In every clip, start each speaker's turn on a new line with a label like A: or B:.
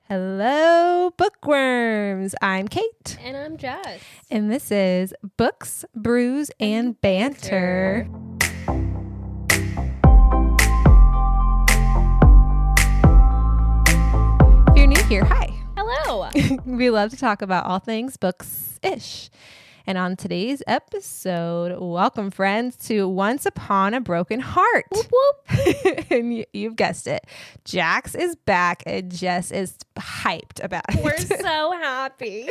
A: Hello, bookworms. I'm Kate.
B: And I'm Jess.
A: And this is Books, Brews, and Banter. If you're new here, hi.
B: Hello.
A: We love to talk about all things books-ish. And on today's episode, welcome friends to Once Upon a Broken Heart.
B: Whoop, whoop.
A: And you've guessed it. Jax is back and Jess is hyped about it.
B: We're so happy.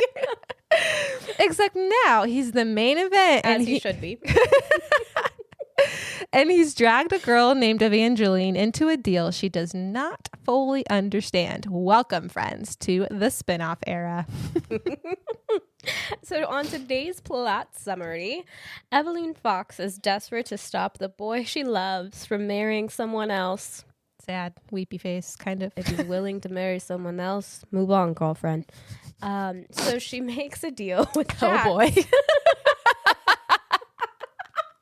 A: Except now he's the main event.
B: As he should be.
A: And he's dragged a girl named Evangeline into a deal she does not fully understand. Welcome, friends, to the spinoff era.
B: So on today's plot summary, Evelyn Fox is desperate to stop the boy she loves from marrying someone else.
A: Sad, weepy face, kind of.
B: If he's willing to marry someone else, move on, girlfriend. So she makes a deal with Jax.
A: Oh boy.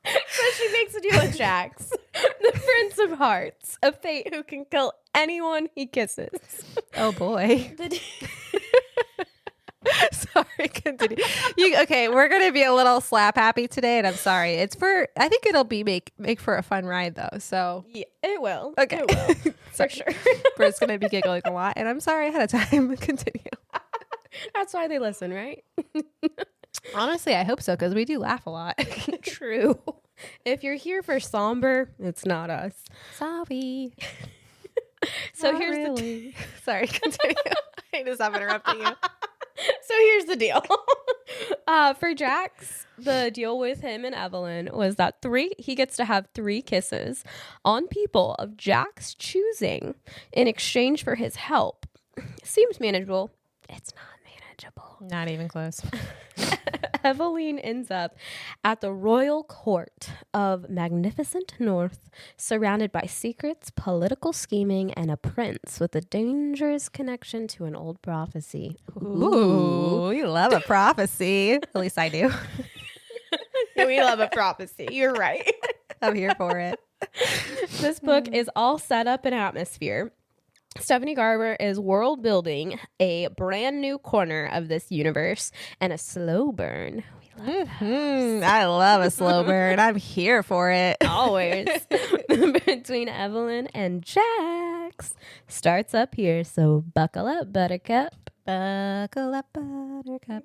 B: So she makes a deal with Jax, the Prince of Hearts, a fate who can kill anyone he kisses.
A: Oh boy. Sorry, continue. Okay, we're gonna be a little slap happy today, and I'm sorry. I think it'll be make for a fun ride though. So
B: Yeah, it will.
A: Okay.
B: It will. For sure.
A: We're gonna be giggling a lot, and I'm sorry ahead of time. Continue.
B: That's why they listen, right?
A: Honestly, I hope so, because we do laugh a lot.
B: True. If you're here for somber, it's not us.
A: Sorry.
B: So
A: Not
B: here's
A: really. Sorry, continue. I just stop interrupting you.
B: So here's the deal. For Jax, the deal with him and Evelyn was that he gets to have 3 kisses on people of Jax choosing in exchange for his help. Seems manageable. It's not manageable.
A: Not even close.
B: Evelyn ends up at the royal court of magnificent North, surrounded by secrets, political scheming, and a prince with a dangerous connection to an old prophecy.
A: Ooh, we love a prophecy. At least I do.
B: We love a prophecy. You're right.
A: I'm here for it.
B: This book is all set up in atmosphere. Stephanie Garber is world building a brand new corner of this universe and a slow burn. We love
A: I love a slow burn. I'm here for it.
B: always between Evelyn and Jax starts up here. So buckle up, Buttercup.
A: Buckle up, buttercup.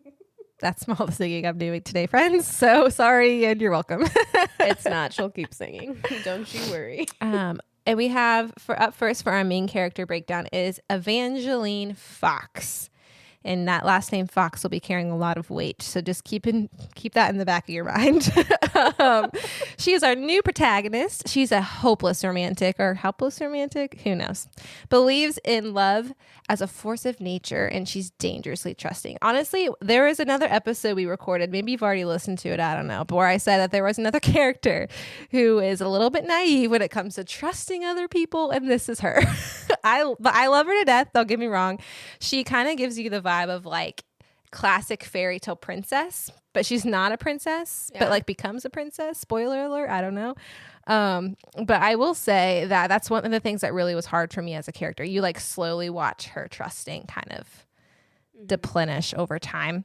A: That's all the singing I'm doing today, friends. So sorry, and you're welcome.
B: It's not. She'll keep singing. Don't you worry.
A: And we have up first for our main character breakdown is Evangeline Fox. And that last name Fox will be carrying a lot of weight. So just keep that in the back of your mind. She is our new protagonist. She's a hopeless romantic or helpless romantic. Who knows? Believes in love as a force of nature, and she's dangerously trusting. Honestly, there is another episode we recorded. Maybe you've already listened to it. I don't know. But where I said that there was another character who is a little bit naive when it comes to trusting other people. And this is her. But I love her to death. Don't get me wrong. She kind of gives you the vibe of like classic fairy tale princess, but she's not a princess, but like becomes a princess. Spoiler alert. I don't know. But I will say that that's one of the things that really was hard for me as a character. You like slowly watch her trusting kind of deplenish over time.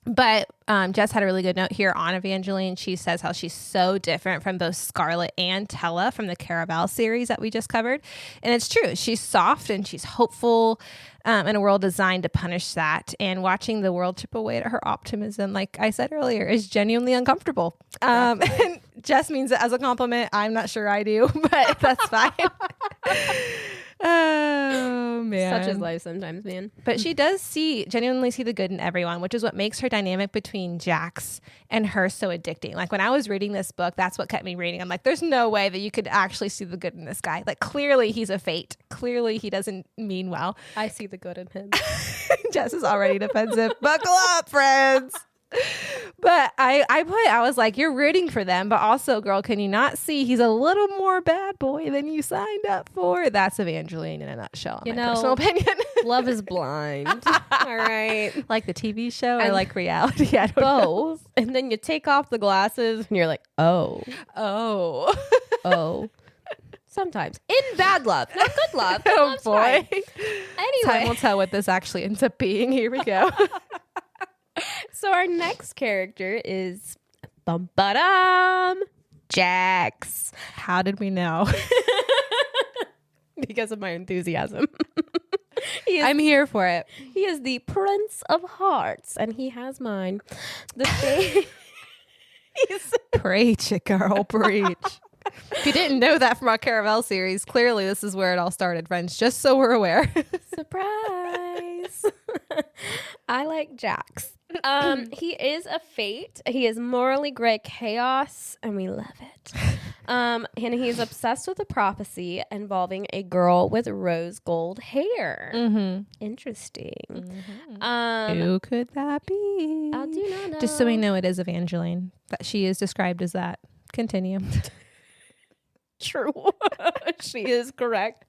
A: But Jess had a really good note here on Evangeline. She says how she's so different from both Scarlett and Tella from the Caraval series that we just covered. And it's true. She's soft and she's hopeful in a world designed to punish that. And watching the world chip away at her optimism, like I said earlier, is genuinely uncomfortable. And Jess means it as a compliment. I'm not sure I do, but that's fine. Oh man,
B: Such is life sometimes, man.
A: But she does genuinely see the good in everyone, which is what makes her dynamic between Jax and her so addicting. Like when I was reading this book, that's what kept me reading. I'm like, there's no way that you could actually see the good in this guy. Like clearly he's a fate. Clearly he doesn't mean well.
B: I see the good in him.
A: Jess is already defensive. Buckle up, friends. But I was like, you're rooting for them, but also, girl, can you not see he's a little more bad boy than you signed up for? That's Evangeline in a nutshell, in my personal opinion.
B: Love is blind. All right.
A: Like the TV show or like reality? I don't
B: Both. Know. And then you take off the glasses and you're like, oh. Sometimes. In bad love. Not good love. Good
A: Oh
B: love's
A: boy.
B: fine.
A: Time
B: Anyway.
A: will tell what this actually ends up being. Here we go.
B: So our next character is Jax.
A: How did we know?
B: Because of my enthusiasm.
A: I'm here for it.
B: He is the Prince of Hearts, and he has mine.
A: Preach it, girl. Preach. If you didn't know that from our Caravel series, clearly this is where it all started, friends, just so we're aware.
B: Surprise. I like Jax. He is a fate. He is morally gray chaos, and we love it. And he's obsessed with a prophecy involving a girl with rose gold hair.
A: Mm-hmm.
B: Interesting.
A: Who could that be?
B: I do not know.
A: Just so we know, it is Evangeline. That she is described as that. Continue.
B: True. She is correct.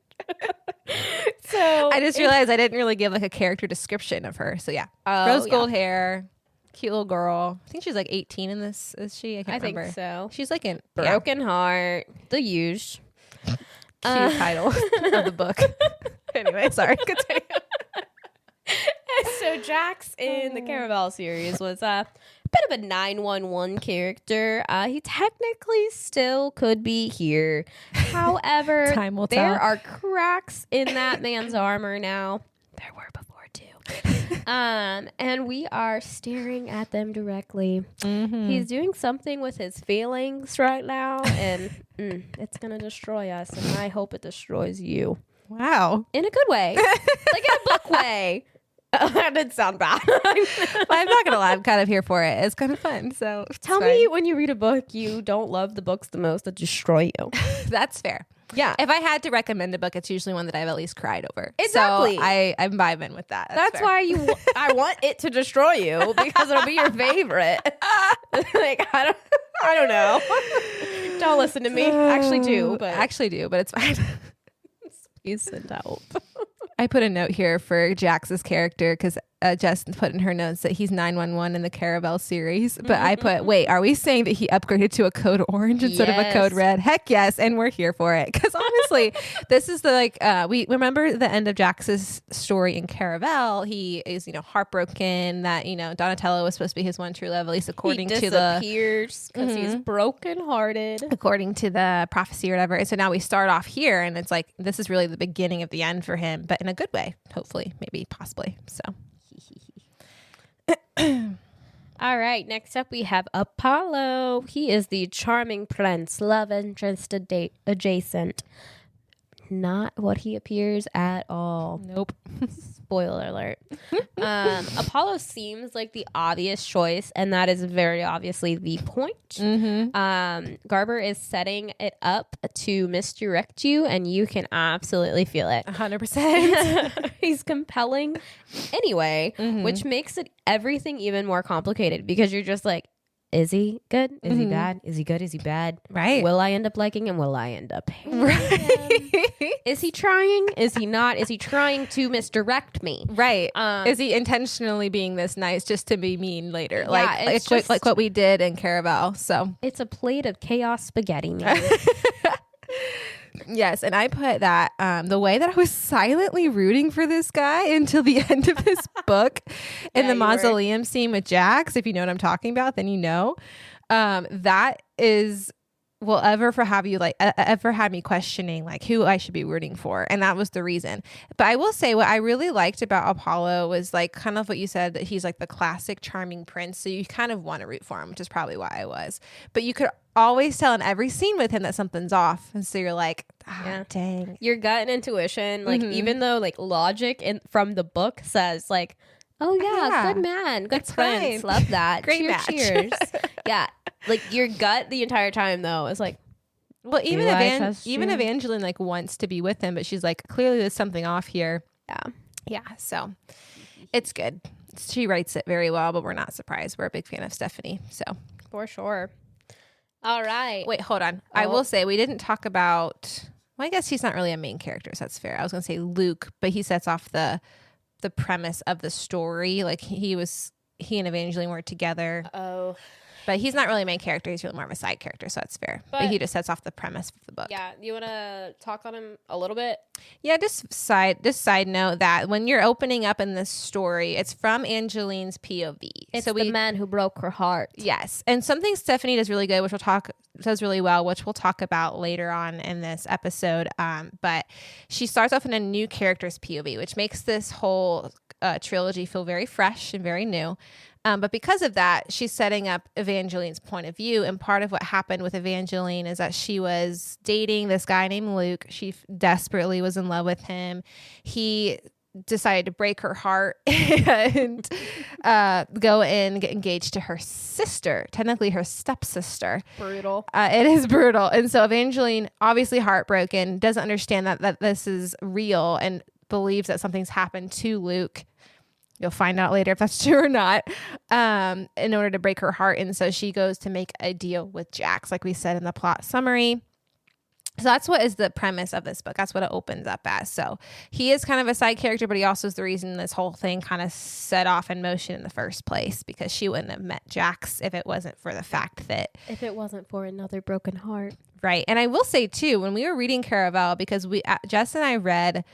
B: So
A: I just realized I didn't really give like a character description of her. So yeah, rose gold hair, cute little girl. I think she's like 18 in this. Is she? I can't remember.
B: think so.
A: She's like in
B: Broken heart. The huge.
A: Cute title of the book. Anyway, sorry. Continue.
B: So Jax in the Caravel series was a bit of a 911 character. He technically still could be here. However,
A: Time will
B: there
A: tell.
B: are cracks in that man's armor now. There were before too. And we are staring at them directly.
A: Mm-hmm.
B: He's doing something with his feelings right now, and it's gonna destroy us. And I hope it destroys you
A: Wow.
B: in a good way, like in a book way. That did sound bad.
A: I'm not gonna lie. I'm kind of here for it. It's kind of fun. So
B: Tell me when you read a book, you don't love the books the most that destroy you.
A: That's fair.
B: Yeah.
A: If I had to recommend a book, it's usually one that I've at least cried over.
B: Exactly.
A: So I'm vibing with that.
B: That's
A: fair.
B: why I want it to destroy you, because it'll be your favorite. Like, I don't know. Don't listen to me. Actually do, but
A: it's fine.
B: please send out.
A: I put a note here for Jax's character because Jess put in her notes that he's 911 in the Caravel series. But I put, wait, are we saying that he upgraded to a code orange instead of a code red? Heck yes. And we're here for it. Because honestly, this is the we remember the end of Jax's story in Caravel. He is, heartbroken that, Donatello was supposed to be his one true love, at least according to the
B: disappears because he's brokenhearted.
A: According to the prophecy or whatever. And so now we start off here and it's like, this is really the beginning of the end for him, but in a good way, hopefully, maybe, possibly. So.
B: All right, next up we have Apollo. He is the charming prince, love interest adjacent. Not what he appears at all.
A: Nope.
B: Spoiler alert. Apollo seems like the obvious choice, and that is very obviously the point. Garber is setting it up to misdirect you, and you can absolutely feel it.
A: 100%.
B: He's compelling anyway, which makes it everything even more complicated, because you're just like, is he good? Is he bad? Is he good? Is he bad?
A: Right.
B: Will I end up liking him? Will I end up hating him?
A: Right.
B: Is he trying? Is he not? Is he trying to misdirect me?
A: Right. Is he intentionally being this nice just to be mean later?
B: Yeah, it's
A: like what we did in Caravel. So
B: it's a plate of chaos spaghetti, man.
A: yes, and I put that the way that I was silently rooting for this guy until the end of his book in the mausoleum scene with Jax, if you know what I'm talking about, then you know. That will ever have me questioning like who I should be rooting for, and that was the reason. But I will say what I really liked about Apollo was like kind of what you said, that he's like the classic charming prince, so you kind of want to root for him, which is probably why I was. But you could always tell in every scene with him that something's off, and so you're like, dang.
B: Your gut and intuition, like even though like logic from the book says like, oh yeah, good man, good prince, love that,
A: Great
B: cheers,
A: match.
B: cheers. Yeah, like your gut the entire time though is like,
A: well, even
B: you?
A: Evangeline like wants to be with him, but she's like, clearly there's something off here. Yeah. So it's good. She writes it very well, but we're not surprised. We're a big fan of Stephanie, so
B: for sure. All right.
A: Wait, hold on. I will say we didn't talk about. Well, I guess he's not really a main character, so that's fair. I was going to say Luke, but he sets off the premise of the story. Like he and Evangeline were together.
B: Oh,
A: But he's not really a main character. He's really more of a side character, so that's fair. But he just sets off the premise of the book.
B: Yeah, you want to talk on him a little bit?
A: Yeah, just side note that when you're opening up in this story, it's from Angeline's POV.
B: It's the man who broke her heart.
A: Yes, and something Stephanie does really good, does really well, which we'll talk about later on in this episode. But she starts off in a new character's POV, which makes this whole trilogy feel very fresh and very new. But because of that, she's setting up Evangeline's point of view. And part of what happened with Evangeline is that she was dating this guy named Luke. She desperately was in love with him. He decided to break her heart and go and get engaged to her sister, technically her stepsister.
B: Brutal.
A: It is brutal. And so Evangeline, obviously heartbroken, doesn't understand that this is real and believes that something's happened to Luke. You'll find out later if that's true or not, in order to break her heart. And so she goes to make a deal with Jax, like we said in the plot summary. So that's what is the premise of this book. That's what it opens up as. So he is kind of a side character, but he also is the reason this whole thing kind of set off in motion in the first place, because she wouldn't have met Jax if it wasn't for the fact that...
B: If it wasn't for another broken heart.
A: Right. And I will say, too, when we were reading Caraval, because Jess and I read...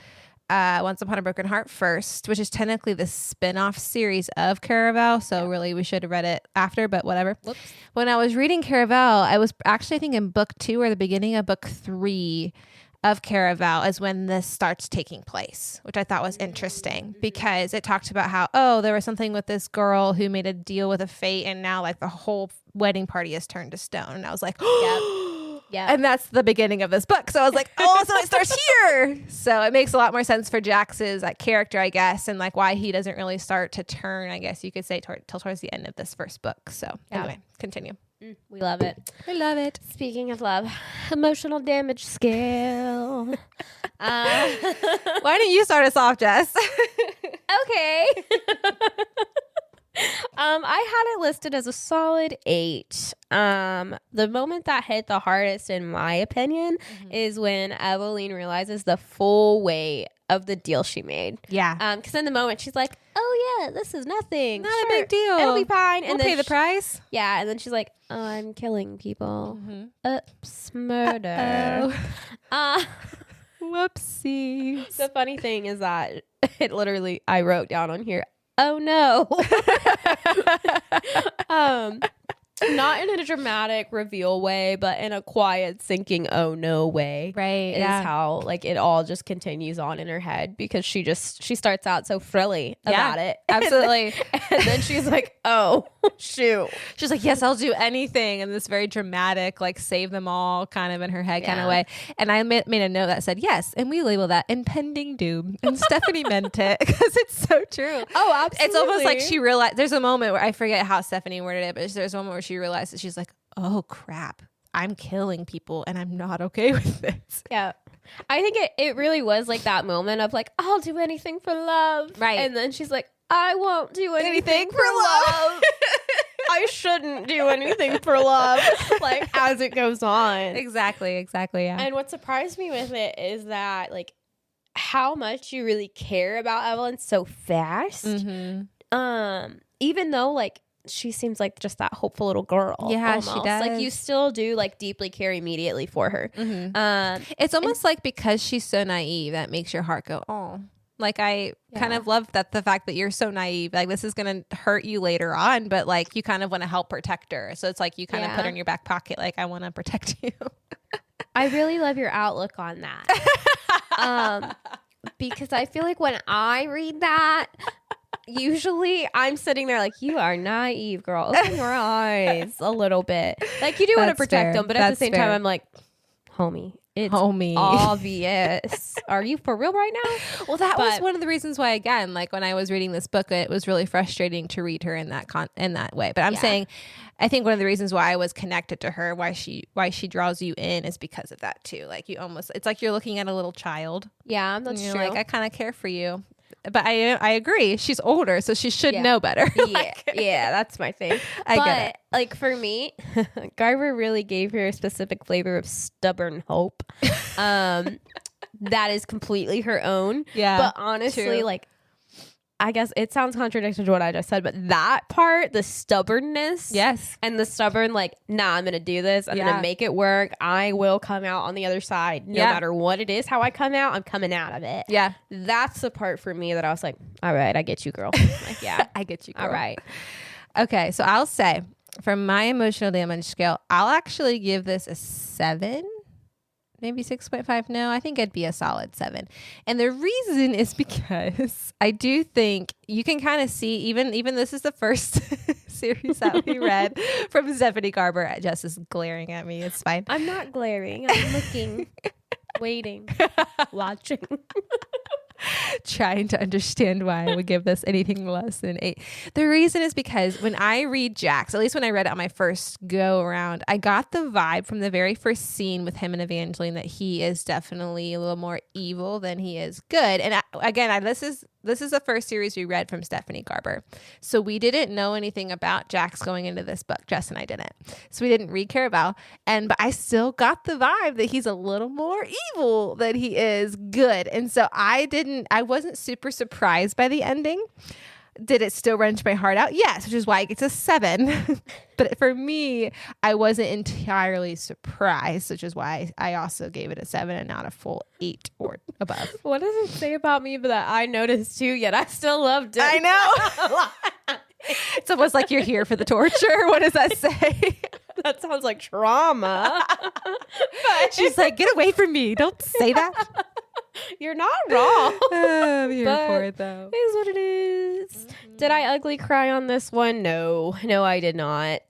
A: Once Upon a Broken Heart first, which is technically the spinoff series of Caraval. So really we should have read it after, but whatever.
B: Whoops.
A: When I was reading Caraval, I was actually, I think in book 2 or the beginning of book 3 of Caraval is when this starts taking place, which I thought was interesting because it talked about how, there was something with this girl who made a deal with a fate and now like the whole wedding party has turned to stone. And I was like,
B: Yeah.
A: And that's the beginning of this book. So I was like, so it starts here. So it makes a lot more sense for Jax's character, I guess, and like why he doesn't really start to turn, I guess you could say, till towards the end of this first book. So anyway, continue.
B: We love it.
A: I love it.
B: Speaking of love, emotional damage scale.
A: Why don't you start us off, Jess?
B: Okay. I had it listed as a solid 8. The moment that hit the hardest, in my opinion, is when Evangeline realizes the full weight of the deal she made.
A: Yeah.
B: Because in the moment she's like, "Oh yeah, this is nothing.
A: Not a big deal.
B: It'll be fine."
A: We'll
B: And then
A: pay the price.
B: Yeah, and then she's like, "Oh, I'm killing people. Oops, murder."
A: Whoopsies.
B: The funny thing is that it literally, I wrote down on here, "Oh no." Not in a dramatic reveal way, but in a quiet sinking "oh no" way.
A: Right.
B: Is how like it all just continues on in her head, because she starts out so frilly about it.
A: Absolutely.
B: And then she's like, "Oh shoot."
A: She's like, "Yes, I'll do anything," in this very dramatic, like save them all kind of in her head kind of way. And I made a note that said, "Yes," and we label that impending doom. And Stephanie meant it because it's so true.
B: Oh, absolutely.
A: It's almost like she realized, there's a moment where I forget how Stephanie worded it, but there's a moment where she realized that she's like, "Oh crap, I'm killing people and I'm not okay with this."
B: Yeah. I think it really was like that moment of like, "I'll do anything for love."
A: Right.
B: And then she's like, "I won't do anything for love." I shouldn't do anything for love. Like as it goes on.
A: Exactly. Yeah.
B: And what surprised me with it is that like how much you really care about Evelyn so fast. Even though like she seems like just that hopeful little girl.
A: Yeah,
B: almost.
A: she does.
B: Like you still do like deeply care immediately for her.
A: It's almost like because she's so naive that makes your heart go, "Oh." Like I kind of love that, the fact that you're so naive, like this is going to hurt you later on, but like you kind of want to help protect her. So it's like you kind of put her in your back pocket. Like, I want to protect you.
B: I really love your outlook on that. Because I feel like when I read that, usually I'm sitting there like, "You are naive, girl. Open your eyes a little bit." Like you do want to protect them, but at the same time, I'm like, "Homie, it's obvious. Are you for real right now?"
A: Well, that was one of the reasons why, again, like when I was reading this book, it was really frustrating to read her in that way. But I'm saying, I think one of the reasons why I was connected to her, why she draws you in, is because of that too. Like it's like you're looking at a little child.
B: Yeah, that's true.
A: Like, I kind of care for you. But I agree. She's older, so she should know better.
B: Yeah, that's my thing.
A: I get it.
B: Like for me, Garber really gave her a specific flavor of stubborn hope. That is completely her own.
A: Yeah.
B: But honestly,
A: true.
B: like I guess it sounds contradictory to what I just said, but that part, the stubbornness,
A: Yes.
B: and the stubborn, like, nah, I'm gonna do this. I'm gonna make it work. I will come out on the other side, no matter what it is. How I come out, I'm coming out of it.
A: Yeah,
B: that's the part for me that I was like, all right, I get you, girl. Like, yeah,
A: I get you, girl.
B: All right.
A: Okay, so I'll say from my emotional damage scale, I'll actually give this a 7. Maybe 6.5. No, I think it'd be a solid 7. And the reason is because I do think you can kind of see, even this is the first series that we read from Stephanie Garber. Jess is glaring at me. It's fine.
B: I'm not glaring. I'm looking, waiting, watching.
A: Trying to understand why I would give this anything less than 8. The reason is because when I read Jax, at least when I read it on my first go around, I got the vibe from the very first scene with him and Evangeline that he is definitely a little more evil than he is good. And this is the first series we read from Stephanie Garber. So we didn't know anything about Jax going into this book. Jess and I didn't. So we didn't read Caraval. But I still got the vibe that he's a little more evil than he is good. And so I wasn't super surprised by the ending. Did it still wrench my heart out? Yes, which is why it gets a 7. But for me, I wasn't entirely surprised, which is why I also gave it a 7 and not a full 8 or above.
B: What does it say about me that I noticed too, yet I still loved it?
A: I know. It's almost like you're here for the torture. What does that say?
B: That sounds like trauma.
A: But she's like, get away from me. Don't say that.
B: You're not wrong.
A: I'm here for it, though.
B: It is what it is. Mm-hmm. Did I ugly cry on this one? No, I did not.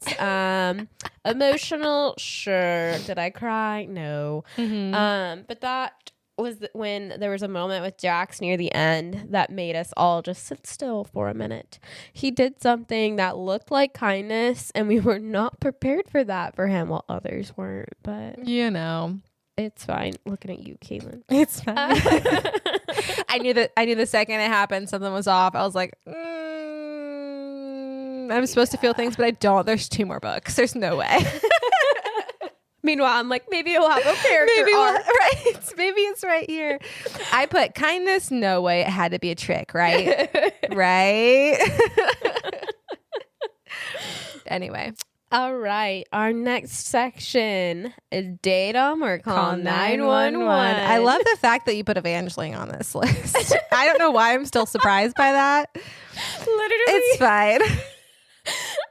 B: Emotional, sure. Did I cry? No.
A: Mm-hmm.
B: But that was when there was a moment with Jax near the end that made us all just sit still for a minute. He did something that looked like kindness, and we were not prepared for that for him, while others weren't. But it's fine. Looking at you, Caitlin.
A: It's fine. I knew the second it happened, something was off. I was like, I'm supposed to feel things, but I don't. There's 2 more books. There's no way.
B: Meanwhile, I'm like, maybe it'll have a character arc.
A: Right. Maybe it's right here. I put kindness. No way. It had to be a trick, right? Right. Anyway.
B: All right. Our next section is date 'em or call 911.
A: I love the fact that you put Evangeline on this list. I don't know why I'm still surprised by that.
B: Literally.
A: It's fine.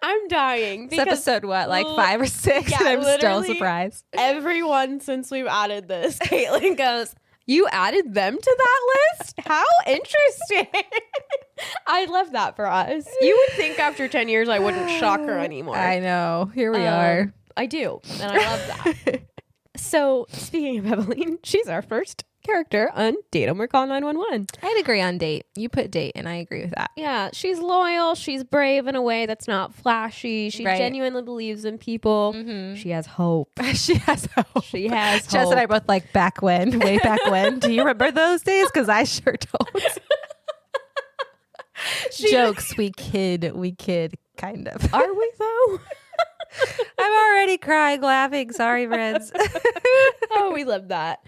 B: I'm dying.
A: It's episode 5 or 6,
B: yeah,
A: and I'm still
B: literally
A: surprised.
B: Everyone since we've added this, Caitlin goes, you added them to that list? How interesting. I love that for us. You would think after 10 years I wouldn't shock her anymore.
A: I know. Here we are.
B: I do. And I love that. So speaking of Evangeline, she's our first character on Date 'em or Call 911.
A: I'd agree on date. You put date, and I agree with that.
B: Yeah, she's loyal. She's brave in a way that's not flashy. She genuinely believes in people. Mm-hmm. She has hope.
A: She has hope.
B: She has hope.
A: Jess and I both like way back when. Do you remember those days? Because I sure don't. Jokes. We kid, kind of.
B: Are we though?
A: I'm already crying laughing. Sorry, friends.
B: Oh, we love that.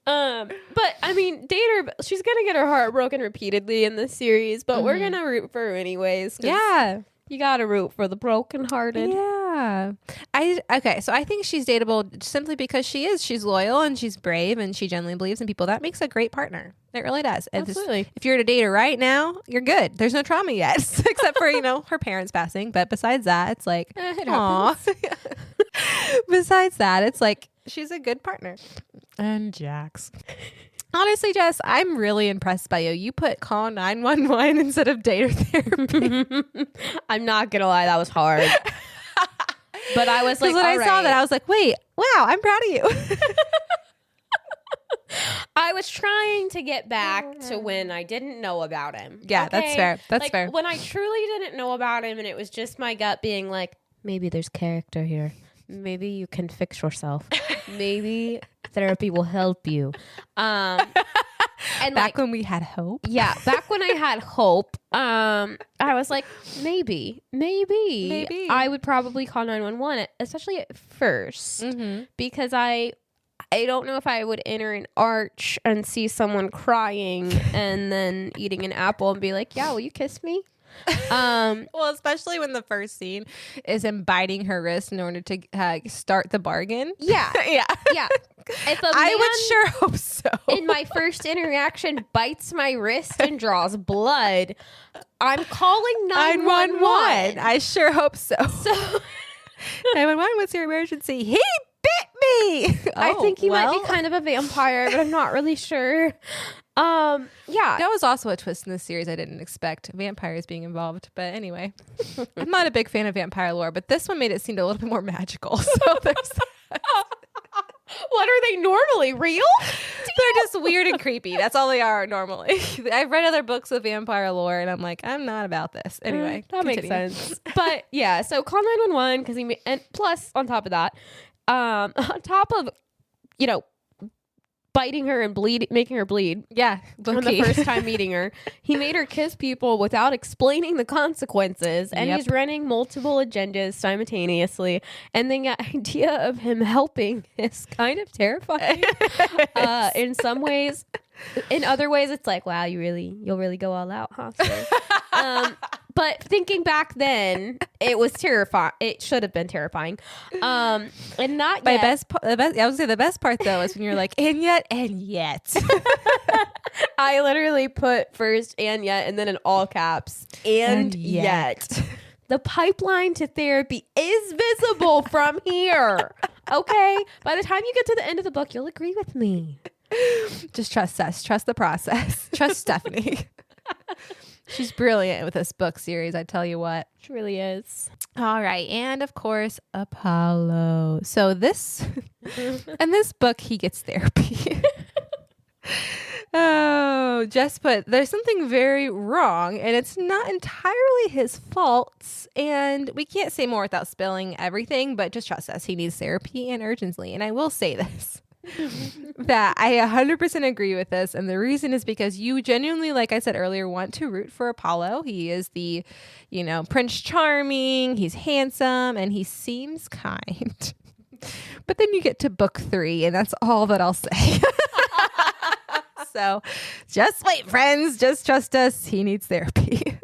B: But I mean, date her. She's gonna get her heart broken repeatedly in this series, but we're gonna root for her anyways.
A: Yeah,
B: you gotta root for the brokenhearted.
A: Yeah. So I think she's dateable simply because she's loyal and she's brave and she genuinely believes in people. That makes a great partner. It really does.
B: Absolutely.
A: If you're to date her right now, you're good. There's no trauma yet, except for, her parents passing. But besides that, it's like, aw. Besides that, it's like, she's a good partner. And Jax. Honestly, Jess, I'm really impressed by you. You put call 911 instead of date therapy.
B: I'm not going to lie. That was hard. But I was like,
A: when I saw that, I was like, wait, wow, I'm proud of you.
B: I was trying to get back to when I didn't know about him.
A: Yeah, okay? That's fair. That's fair.
B: When I truly didn't know about him and it was just my gut being like, maybe there's character here. Maybe you can fix yourself. Maybe therapy will help you. And
A: back when we had hope.
B: Yeah, back when I had hope, I was like, maybe I would probably call 911, especially at first, because I I don't know if I would enter an arch and see someone crying and then eating an apple and be like, yeah, will you kiss me?
A: Well, especially when the first scene is him biting her wrist in order to start the bargain.
B: Yeah.
A: Yeah.
B: Yeah. If a
A: I
B: man
A: would sure hope so.
B: in my first interaction bites my wrist and draws blood, I'm calling 911.
A: I sure hope so.
B: So
A: 911, what's your emergency? He bit me.
B: I think he might be kind of a vampire, but I'm not really sure. Yeah.
A: That was also a twist in the series I didn't expect. Vampires being involved. But anyway, I'm not a big fan of vampire lore, but this one made it seem a little bit more magical. So there's that.
B: What are they normally? Real?
A: They're just weird and creepy. That's all they are normally. I've read other books with vampire lore and I'm like, I'm not about this. Anyway,
B: that makes sense. But yeah, so call 911 because and plus on top of that, on top of, biting her and making her bleed.
A: Yeah.
B: On the first time meeting her, he made her kiss people without explaining the consequences, and he's running multiple agendas simultaneously. And the idea of him helping is kind of terrifying. In some ways, in other ways, it's like, wow, you'll really go all out, huh? Sir? But thinking back then, it was terrifying. It should have been terrifying. And not
A: My
B: yet.
A: I would say the best part though is when you're like, and yet.
B: I literally put first and yet, and then in all caps, and yet. The pipeline to therapy is visible from here. Okay? By the time you get to the end of the book, you'll agree with me.
A: Just trust us. Trust the process. Trust Stephanie. She's brilliant with this book series, I tell you what.
B: She really is.
A: All right. And of course, Apollo. So this, in this book, he gets therapy. Oh, just put, there's something very wrong and it's not entirely his fault. And we can't say more without spilling everything, but just trust us. He needs therapy and urgently. And I will say this. That I 100% agree with this, and the reason is because you genuinely, like I said earlier, want to root for Apollo. He is the, Prince Charming, he's handsome, and he seems kind. But then you get to book 3, and that's all that I'll say. So just wait, friends, just trust us. He needs therapy.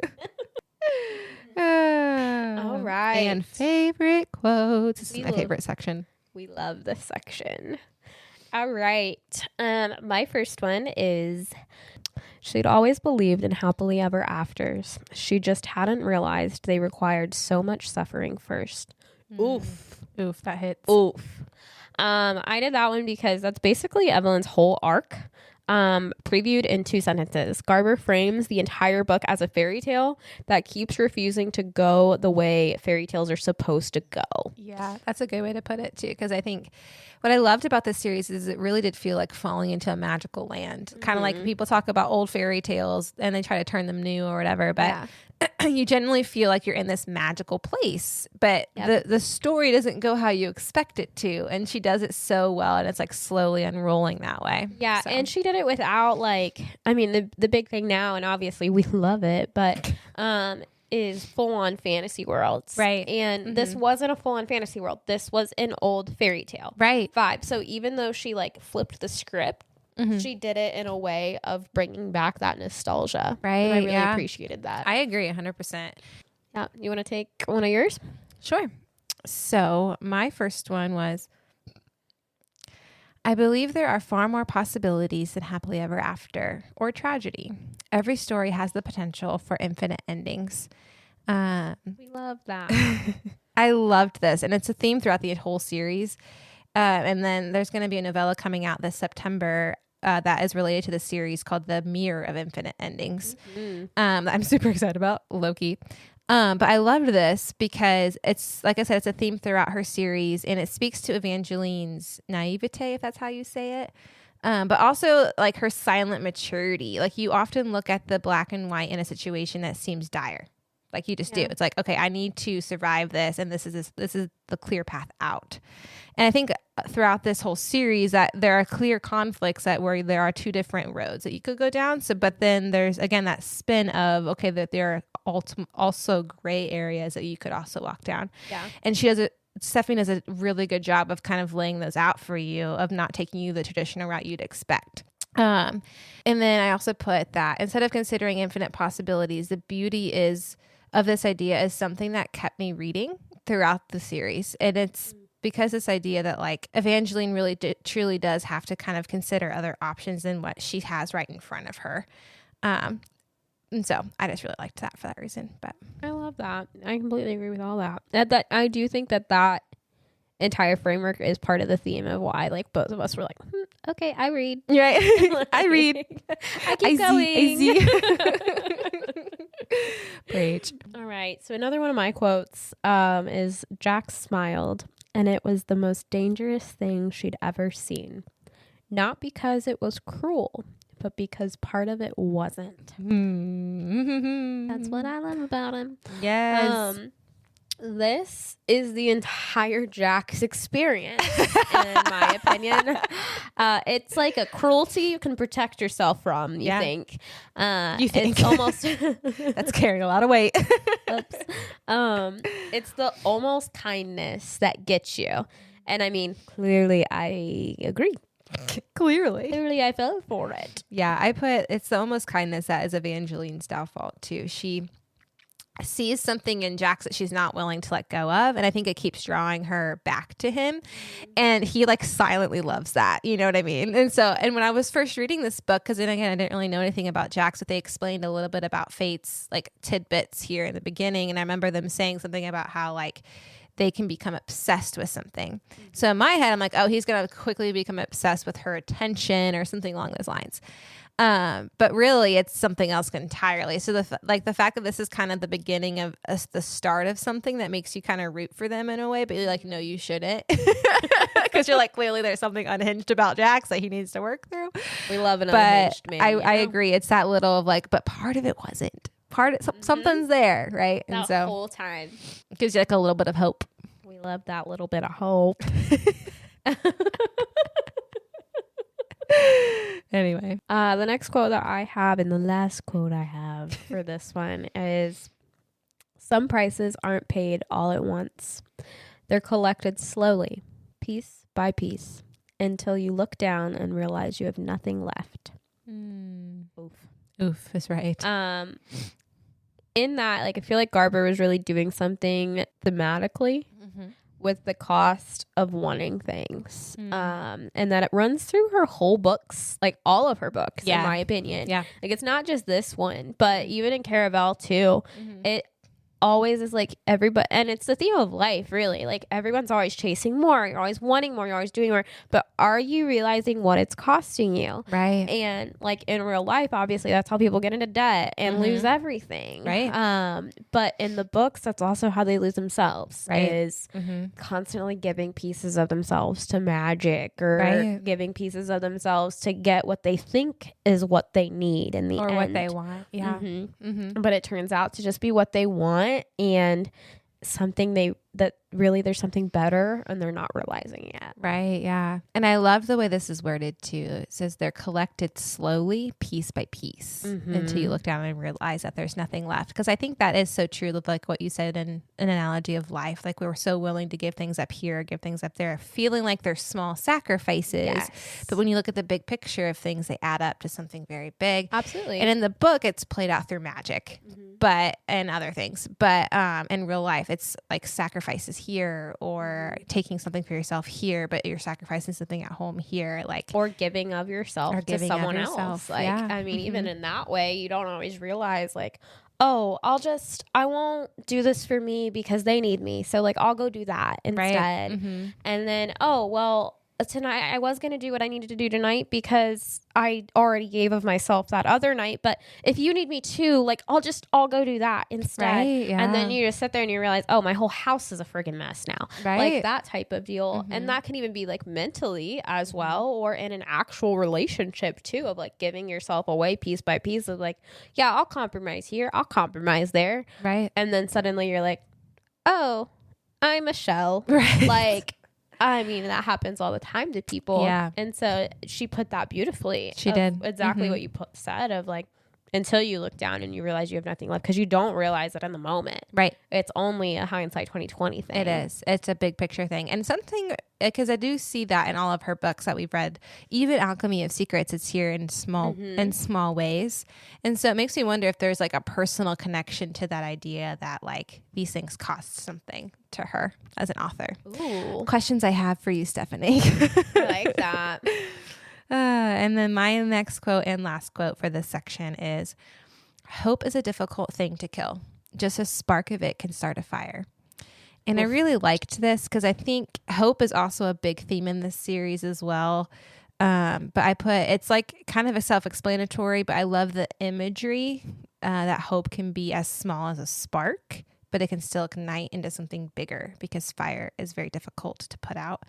B: All right.
A: And favorite quotes. This is my favorite section.
B: We love this section. All right. My first one is, she'd always believed in happily ever afters. She just hadn't realized they required so much suffering first. Oof.
A: Oof, that hits.
B: Oof. I did that one because that's basically Evelyn's whole arc. Previewed in 2 sentences. Garber frames the entire book as a fairy tale that keeps refusing to go the way fairy tales are supposed to go.
A: Yeah, that's a good way to put it too, because I think what I loved about this series is it really did feel like falling into a magical land. Kind of like people talk about old fairy tales and they try to turn them new or whatever, but you generally feel like you're in this magical place, but the story doesn't go how you expect it to, and she does it so well, and it's like slowly unrolling that way.
B: Yeah, so. And she did it without the big thing now, and obviously we love it, but is full-on fantasy worlds.
A: Right.
B: And this wasn't a full-on fantasy world. This was an old fairy tale vibe. So even though she flipped the script, she did it in a way of bringing back that nostalgia.
A: Right.
B: And I really appreciated that.
A: I agree 100%.
B: Yeah. You want to take one of yours?
A: Sure. So my first one was, I believe there are far more possibilities than happily ever after or tragedy. Every story has the potential for infinite endings.
B: We love that.
A: I loved this, and it's a theme throughout the whole series. And then there's going to be a novella coming out this September that is related to the series called The Mirror of Infinite Endings. I'm super excited about Loki. But I loved this because it's, like I said, it's a theme throughout her series, and it speaks to Evangeline's naivete, if that's how you say it. But also like her silent maturity. Like you often look at the black and white in a situation that seems dire. Like you just do. It's like, okay, I need to survive this, and this is the clear path out. And I think throughout this whole series that there are clear conflicts where there are 2 different roads that you could go down. So, but then there's again that spin of, okay, that there are also gray areas that you could also walk down.
B: Yeah.
A: And she does Stephanie does a really good job of kind of laying those out for you, of not taking you the traditional route you'd expect. And then I also put that instead of considering infinite possibilities, the beauty of this idea is something that kept me reading throughout the series. And it's because this idea that like Evangeline really truly does have to kind of consider other options than what she has right in front of her. And so I just really liked that for that reason. But
B: I love that. I completely agree with all that. That I do think that entire framework is part of the theme of why like both of us were like, okay, I read.
A: Right. I read.
B: I keep going.
A: Preach.
B: All right. So another one of my quotes is Jax smiled, and it was the most dangerous thing she'd ever seen. Not because it was cruel, but because part of it wasn't. That's what I love about him.
A: Yes.
B: This is the entire Jax experience, in my opinion. It's like a cruelty you can protect yourself from, you think. It's almost...
A: That's carrying a lot of weight.
B: Oops. It's the almost kindness that gets you. And I mean, clearly I agree. Clearly I fell for it.
A: Yeah, I put it's the almost kindness that is Evangeline's downfall too. She sees something in Jax that she's not willing to let go of, and I think it keeps drawing her back to him, and he like silently loves that, you know what I mean? And when I was first reading this book, because then again I didn't really know anything about Jax, but they explained a little bit about Fate's like tidbits here in the beginning, and I remember them saying something about how like they can become obsessed with something. So in my head I'm like, oh, he's gonna quickly become obsessed with her attention or something along those lines. But really it's something else entirely. So the fact that this is kind of the beginning of the start of something that makes you kind of root for them in a way, but you're like, no, you shouldn't. Because you're like, clearly there's something unhinged about Jax that he needs to work through.
B: We love an unhinged man.
A: I agree. It's that little of like, but part of it wasn't. Something's there, right?
B: That and whole time.
A: It gives you like a little bit of hope.
B: We love that little bit of hope.
A: Anyway,
B: the next quote that I have, and the last quote I have for this one is, some prices aren't paid all at once. They're collected slowly, piece by piece, until you look down and realize you have nothing left.
A: Oof is right.
B: In that, like, I feel like Garber was really doing something thematically with the cost of wanting things. And that it runs through her whole books, like all of her books, in my opinion. Yeah. Like, it's not just this one, but even in Caraval too, it always is like everybody, and it's the theme of life, really. Like, everyone's always chasing more, you're always wanting more, you're always doing more, but are you realizing what it's costing you? Right. And like in real life, obviously that's how people get into debt and lose everything, right? But in the books, that's also how they lose themselves, right? Is constantly giving pieces of themselves to magic, or giving pieces of themselves to get what they think is what they need in the end,
A: or what they want.
B: But it turns out to just be what they want, and something that really there's something better and they're not realizing it.
A: Right. Yeah. And I love the way this is worded too. It says they're collected slowly, piece by piece, until you look down and realize that there's nothing left. Because I think that is so true of like what you said in an analogy of life. Like, we were so willing to give things up here, give things up there, feeling like they're small sacrifices. Yes. But when you look at the big picture of things, they add up to something very big.
B: Absolutely.
A: And in the book, it's played out through magic, and other things. But in real life, it's like sacrifices here, or taking something for yourself here, but you're sacrificing something at home here, like,
B: or giving of yourself to someone else. Like, I mean, even in that way, you don't always realize like, oh, I won't do this for me because they need me, so like I'll go do that instead. And then, oh well, tonight I was going to do what I needed to do tonight because I already gave of myself that other night, but if you need me too, like I'll go do that instead. Right, yeah. And then you just sit there and you realize, oh, my whole house is a friggin' mess now. Right. Like that type of deal. And that can even be like mentally as well, or in an actual relationship too, of like giving yourself away piece by piece of like, yeah, I'll compromise here, I'll compromise there. Right. And then suddenly you're like, oh, I'm a shell. Right. Like, I mean, that happens all the time to people. Yeah. And so she put that beautifully.
A: She did.
B: Exactly what you said of like, until you look down and you realize you have nothing left, because you don't realize it in the moment.
A: Right.
B: It's only a hindsight 2020 thing.
A: It is. It's a big picture thing. And something, because I do see that in all of her books that we've read, even Alchemy of Secrets, it's here in small ways. And so it makes me wonder if there's like a personal connection to that idea that like these things cost something to her as an author.
B: Ooh.
A: Questions I have for you, Stephanie.
B: I like that.
A: And then my next quote and last quote for this section is, hope is a difficult thing to kill. Just a spark of it can start a fire. And I really liked this because I think hope is also a big theme in this series as well. But it's like kind of a self-explanatory, but I love the imagery that hope can be as small as a spark, but it can still ignite into something bigger because fire is very difficult to put out.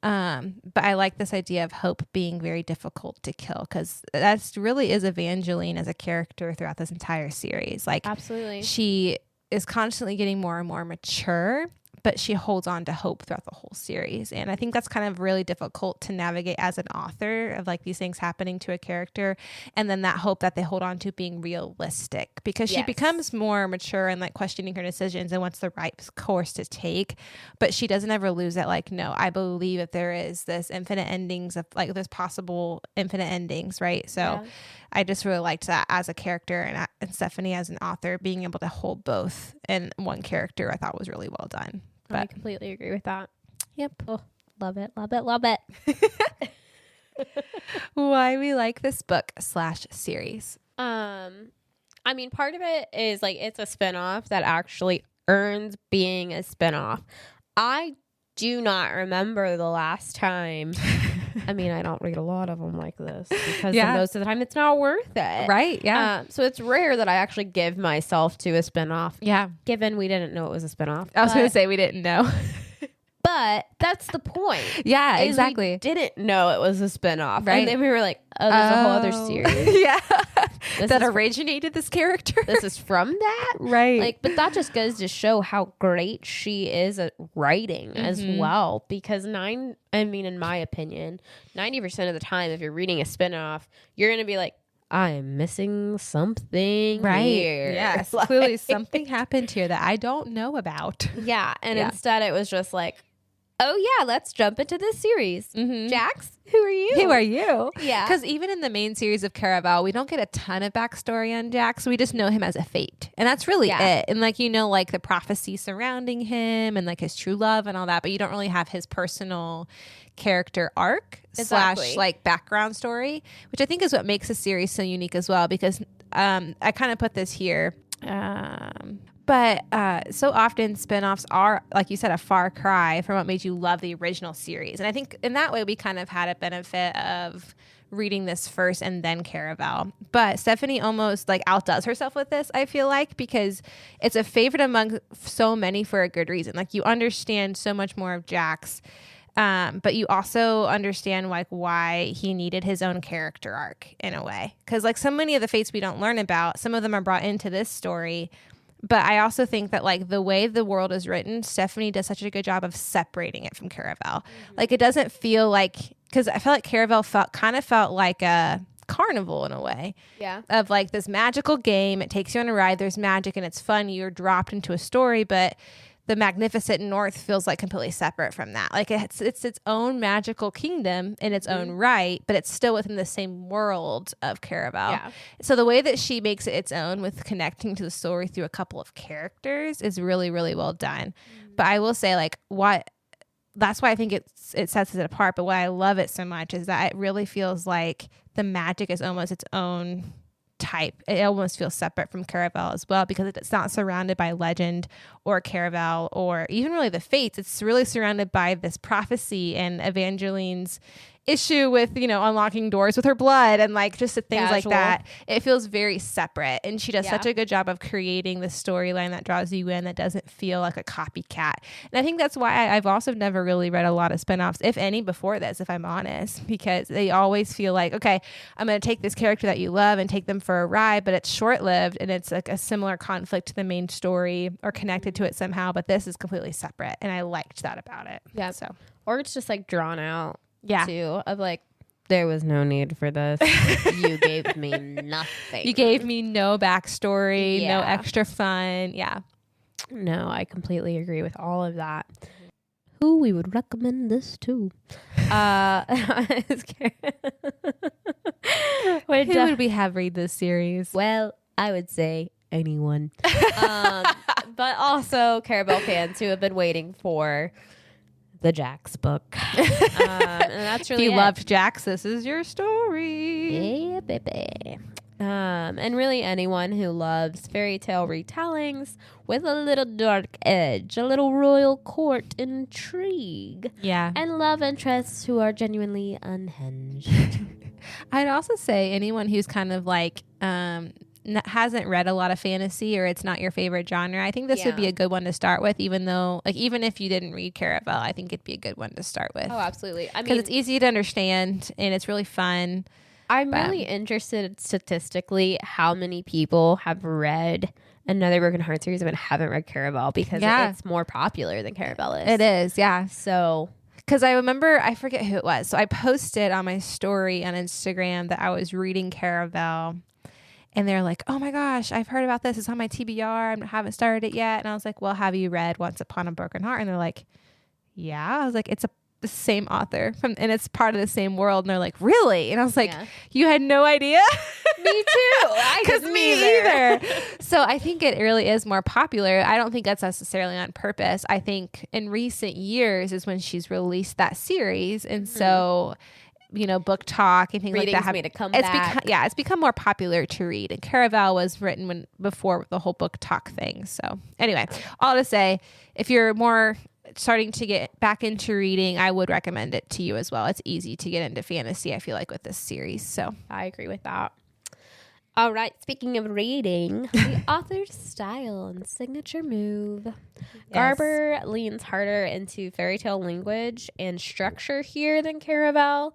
A: But I like this idea of hope being very difficult to kill, because that's really is Evangeline as a character throughout this entire series. Like,
B: absolutely,
A: she is constantly getting more and more mature, but she holds on to hope throughout the whole series. And I think that's kind of really difficult to navigate as an author, of like these things happening to a character, and then that hope that they hold on to being realistic, because she becomes more mature and like questioning her decisions and what's the right course to take. But she doesn't ever lose that, like, no, I believe that there is this infinite endings of like there's possible infinite endings, right? So I just really liked that as a character, and Stephanie as an author being able to hold both in one character, I thought was really well done. But
B: I completely agree with that.
A: Yep.
B: Oh, love it, love it, love it.
A: Why we like this book / series.
B: I mean, part of it is like it's a spinoff that actually earns being a spinoff. I do not remember the last time. I mean, I don't read a lot of them like this because most of the time it's not worth it.
A: Right. Yeah.
B: So it's rare that I actually give myself to a spinoff.
A: Yeah.
B: Given we didn't know it was a spinoff.
A: I was going to say we didn't know.
B: But that's the point.
A: Yeah, exactly.
B: We didn't know it was a spinoff.
A: Right.
B: And then we were like, oh, there's a whole other series.
A: Yeah. That originated this character.
B: This is from that?
A: Right.
B: Like, but that just goes to show how great she is at writing as well. Because in my opinion, 90% of the time, if you're reading a spinoff, you're going to be like, I am missing something here.
A: Yes.
B: Like,
A: clearly something happened here that I don't know about.
B: Yeah. And instead it was just like, oh yeah, let's jump into this series. Jax, who are you?
A: Who are you?
B: Yeah.
A: Because even in the main series of Caraval, we don't get a ton of backstory on Jax. We just know him as a fate. And that's really it. And like, like the prophecy surrounding him and like his true love and all that, but you don't really have his personal character arc / like background story, which I think is what makes the series so unique as well, because I kind of put this here. But so often spinoffs are, like you said, a far cry from what made you love the original series. And I think in that way, we kind of had a benefit of reading this first and then Caraval. But Stephanie almost like outdoes herself with this, I feel like, because it's a favorite among so many for a good reason. Like, you understand so much more of Jax, but you also understand like why he needed his own character arc in a way. Because like so many of the fates we don't learn about, some of them are brought into this story. But I also think that like the way the world is written, Stephanie does such a good job of separating it from Caraval. Like, it doesn't feel like, because I feel like Caraval felt like a carnival in a way. Yeah. Of like this magical game. It takes you on a ride. There's magic and it's fun. You're dropped into a story, but the Magnificent North feels like completely separate from that. Like, it's its own magical kingdom in its own right, but it's still within the same world of Caraval. Yeah. So the way that she makes it its own with connecting to the story through a couple of characters is really, really well done. But I will say, like, that's why I think it sets it apart. But why I love it so much is that it really feels like the magic is almost its own type. It almost feels separate from Caraval as well, because it's not surrounded by legend or Caraval or even really the fates. It's really surrounded by this prophecy and Evangeline's issue with, unlocking doors with her blood and like just things like that. It feels very separate, and she does such a good job of creating the storyline that draws you in, that doesn't feel like a copycat. And I think that's why I've also never really read a lot of spinoffs, if any, before this, if I'm honest, because they always feel like, okay, I'm going to take this character that you love and take them for a ride, but it's short-lived and it's like a similar conflict to the main story or connected to it somehow, but this is completely separate, and I liked that about it.
B: Yeah. Or it's just like drawn out. Too, of like There was no need for this. You gave me nothing.
A: You gave me no backstory, no
B: Yeah.
A: extra fun. Yeah.
B: No, I completely agree with all of that. Who we would recommend this to?
A: Who would we have read this series?
B: Well, I would say anyone. But also Caravel fans who have been waiting for the Jax book. And that's really
A: If you loved Jax, this is your story.
B: Yeah, baby. And really anyone who loves fairy tale retellings with a little dark edge, a little royal court intrigue,
A: Yeah.
B: and love interests who are genuinely unhinged.
A: I'd also say anyone who's kind of like hasn't read a lot of fantasy or it's not your favorite genre, I think this would be a good one to start with, even if you didn't read Caravel, I think it'd be a good one to start with.
B: Oh, absolutely. I
A: Because
B: mean,
A: it's easy to understand and it's really fun.
B: I'm really interested statistically how many people have read another Broken Heart series but haven't read Caravel, because it's more popular than Caravel is.
A: It is, yeah.
B: So,
A: because I remember, I forget who it was. So I posted on my story on Instagram that I was reading Caravel. And they're like, oh my gosh, I've heard about this. It's on my TBR. I haven't started it yet. And I was like, well, have you read Once Upon a Broken Heart? And they're like, yeah. I was like, it's the same author and it's part of the same world. And they're like, really? And I was like, you had no idea?
B: me too. I didn't
A: either. So I think it really is more popular. I don't think that's necessarily on purpose. I think in recent years is when she's released that series. And so, book talk and things like that
B: made a comeback.
A: It's become more popular to read. And Caravel was written before the whole book talk thing. So anyway, all to say, if you're more starting to get back into reading, I would recommend it to you as well. It's easy to get into fantasy, I feel like, with this series. So
B: I agree with that. All right. Speaking of reading, the author's style and signature move. Yes. Garber leans harder into fairy tale language and structure here than Caravel.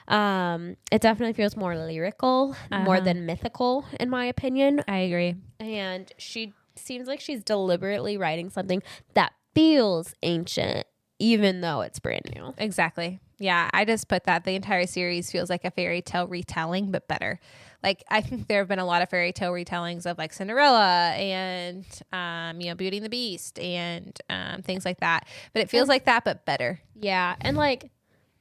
B: It definitely feels more lyrical, more than mythical, in my opinion.
A: I agree.
B: And she seems like she's deliberately writing something that feels ancient, even though it's brand new.
A: Exactly. Yeah, I just put that the entire series feels like a fairy tale retelling, but better. Like, I think there have been a lot of fairy tale retellings of like Cinderella and, Beauty and the Beast and things like that. But it feels like that, but better.
B: Yeah. And like,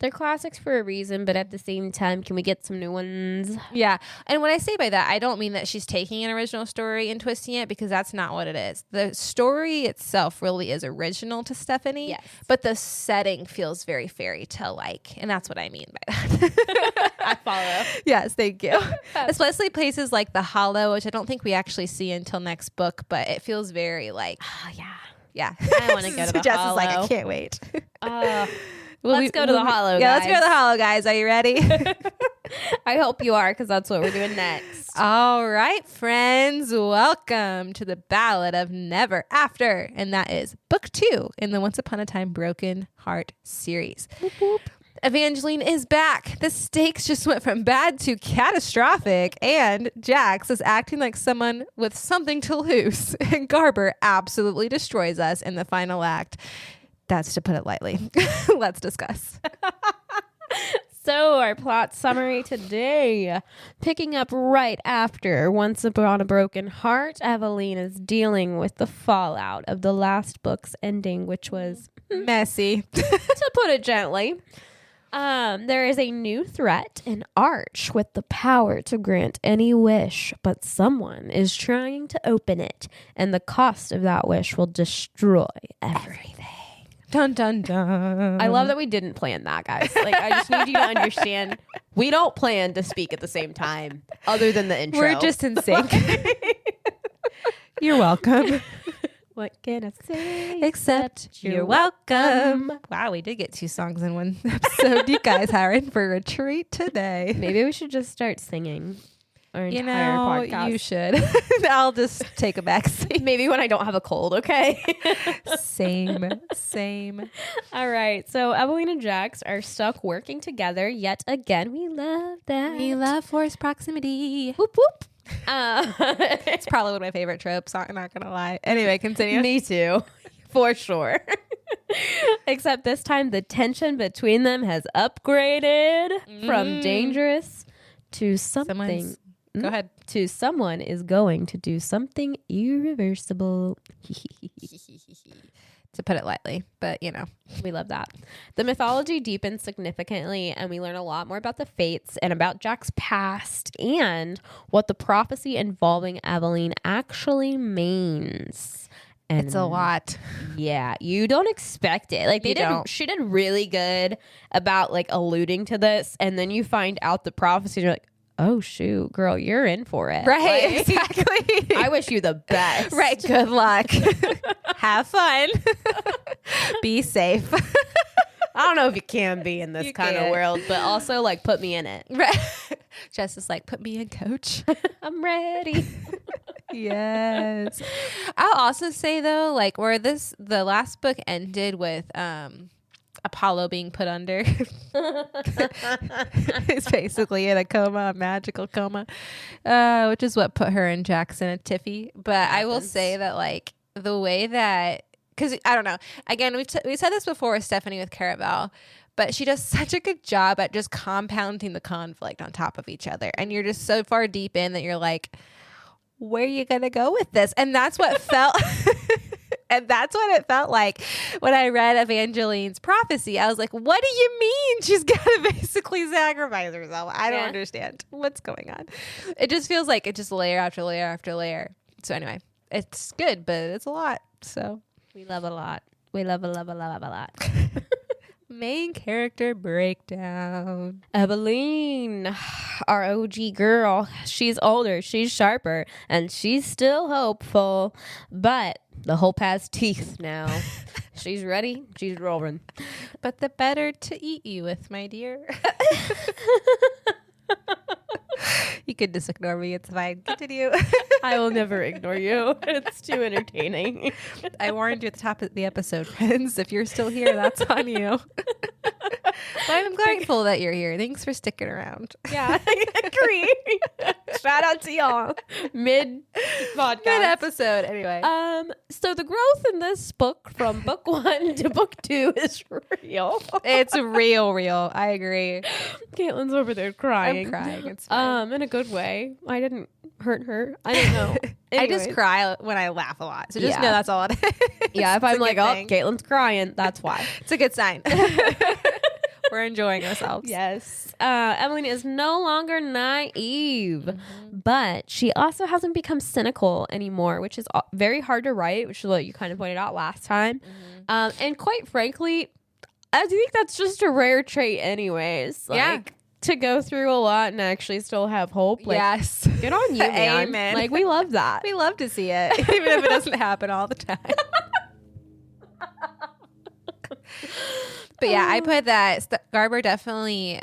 B: they're classics for a reason, but at the same time, can we get some new ones?
A: Yeah. And when I say by that, I don't mean that she's taking an original story and twisting it, because that's not what it is. The story itself really is original to Stephanie,
B: yes,
A: but the setting feels very fairy tale-like. And that's what I mean by that.
B: I follow.
A: Yes, thank you. Especially places like the Hollow, which I don't think we actually see until next book, but it feels very like,
B: oh, yeah.
A: Yeah.
B: I want to go to the
A: Jess
B: Hollow.
A: is like, I can't wait.
B: Let's go to the Hollow, guys.
A: Yeah, let's go to the Hollow, guys. Are you ready?
B: I hope you are, because that's what we're doing next.
A: All right, friends. Welcome to the Ballad of Never After. And that is book 2 in the Once Upon a Time Broken Heart series. Whoop, whoop. Evangeline is back. The stakes just went from bad to catastrophic, and Jax is acting like someone with something to lose. And Garber absolutely destroys us in the final act. That's to put it lightly. Let's discuss.
B: So our plot summary today, picking up right after Once Upon a Broken Heart, Evangeline is dealing with the fallout of the last book's ending, which was
A: messy,
B: to put it gently. There is a new threat, an arch with the power to grant any wish, but someone is trying to open it, and the cost of that wish will destroy everything.
A: Dun, dun, dun.
B: I love that we didn't plan that, guys. Like, I just need you to understand, we don't plan to speak at the same time, other than the intro.
A: We're just in sync. You're welcome.
B: What can I say?
A: Except you're welcome. Wow, we did get 2 songs in one episode. You guys are in for a treat today.
B: Maybe we should just start singing our entire podcast.
A: You should. I'll just take a back seat.
B: Maybe when I don't have a cold, okay?
A: Same.
B: All right. So Evangeline and Jax are stuck working together yet again. We love that.
A: We love forced proximity.
B: Whoop, whoop.
A: It's probably one of my favorite tropes. I'm not going to lie. Anyway, continue.
B: Me too. For sure. Except this time the tension between them has upgraded from dangerous to something.
A: Go ahead.
B: To someone is going to do something irreversible.
A: To put it lightly, but
B: We love that. The mythology deepens significantly, and we learn a lot more about the fates and about Jack's past and what the prophecy involving Evangeline actually means. And
A: it's a lot.
B: Yeah, you don't expect it. Like she did really good about like alluding to this, and then you find out the prophecy, and you're like, oh shoot, girl, you're in for it.
A: Right,
B: like,
A: exactly.
B: I wish you the best.
A: Right, good luck. Have fun. Be safe.
B: I don't know if you can be in this kind of world, but also like put me in it.
A: Right. Jess is like, put me in, coach.
B: I'm ready.
A: Yes. I'll also say though, like where the last book ended with Apollo being put under. He's basically in a coma, a magical coma, which is what put her and Jackson a tiffy. But I will say that like the way that, because I don't know, again, we said this before with Stephanie with Caraval, but she does such a good job at just compounding the conflict on top of each other. And you're just so far deep in that you're like, where are you going to go with this? And that's what felt... And that's what it felt like when I read Evangeline's prophecy. I was like, what do you mean she's got to basically sacrifice herself? I don't understand what's going on. It just feels like it's just layer after layer after layer. So anyway, it's good, but it's a lot. So
B: we love a lot. We love a lot.
A: Main character breakdown.
B: Evangeline, our OG girl. She's older, she's sharper, and she's still hopeful. But the hope has teeth now. She's ready. She's rolling.
A: But the better to eat you with, my dear. You could just ignore me. It's fine. Continue.
B: I will never ignore you. It's too entertaining.
A: I warned you at the top of the episode, friends. If you're still here, that's on you. But I'm grateful that you're here. Thanks for sticking around.
B: Yeah, I agree. Shout out to y'all. Mid
A: episode. Anyway.
B: So the growth in this book from book 1 to book 2 is real.
A: It's real. I agree.
B: Caitlin's over there crying.
A: I'm crying. It's fine.
B: In a good way. I didn't hurt her. I don't know.
A: I just cry when I laugh a lot. So just know that's all it is.
B: Yeah, if I'm like, oh, Caitlin's crying, that's why.
A: It's a good sign. We're enjoying ourselves.
B: Yes. Evangeline is no longer naive, but she also hasn't become cynical anymore, which is very hard to write, which is what you kind of pointed out last time. And quite frankly, I think that's just a rare trait anyways. Like, to go through a lot and actually still have hope. Like,
A: yes.
B: Good on you, man.
A: Amen.
B: Like, we love that.
A: We love to see it, even if it doesn't happen all the time. But yeah, I put that Garber definitely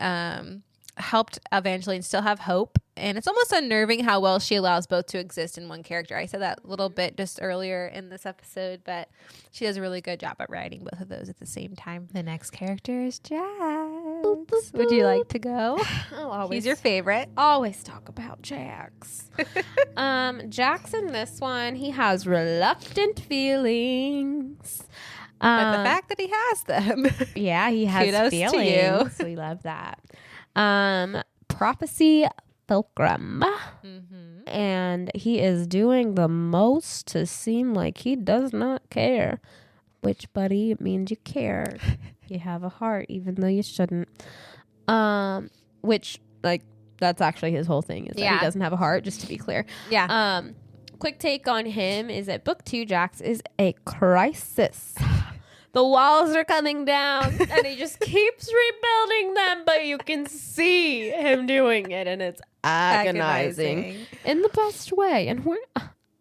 A: helped Evangeline still have hope. And it's almost unnerving how well she allows both to exist in one character. I said that a little bit just earlier in this episode, but she does a really good job at writing both of those at the same time. The next character is Jax. Would you like to go? He's your favorite.
B: Always talk about Jax. Jax in this one, he has reluctant feelings.
A: But the fact that he has them.
B: Yeah, he has
A: Kudos
B: feelings. To you. We love that. Prophecy Fulcrum. And he is doing the most to seem like he does not care. Which, buddy, it means you care. You have a heart, even though you shouldn't. Which, like, that's actually his whole thing, is that he doesn't have a heart, just to be clear.
A: Yeah.
B: Quick take on him is that book 2, Jax, is a crisis. The walls are coming down and he just keeps rebuilding them, but you can see him doing it and it's agonizing. In the best way. And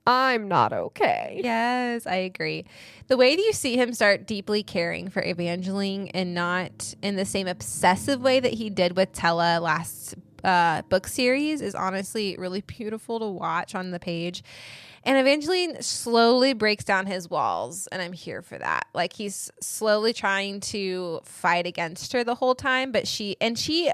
B: I'm not okay.
A: Yes, I agree. The way that you see him start deeply caring for Evangeline and not in the same obsessive way that he did with Tella last book series is honestly really beautiful to watch on the page. And Evangeline slowly breaks down his walls, and I'm here for that. Like, he's slowly trying to fight against her the whole time, but she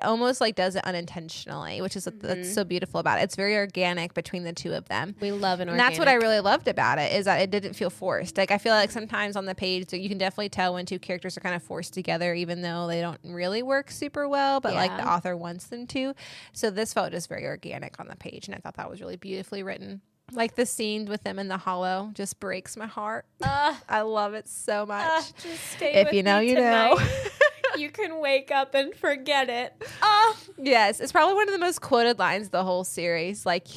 A: almost like does it unintentionally, which is that's so beautiful about it. It's very organic between the two of them.
B: We love an organic.
A: And that's what I really loved about it, is that it didn't feel forced. Like, I feel like sometimes on the page you can definitely tell when two characters are kind of forced together, even though they don't really work super well, but like the author wants them to. So this felt just very organic on the page, and I thought that was really beautifully written. Like the scene with them in the hollow just breaks my heart. I love it so much.
B: Just stay
A: if
B: with
A: you know,
B: me
A: you
B: tonight.
A: know.
B: You can wake up and forget it.
A: Yes, it's probably one of the most quoted lines of the whole series. Like,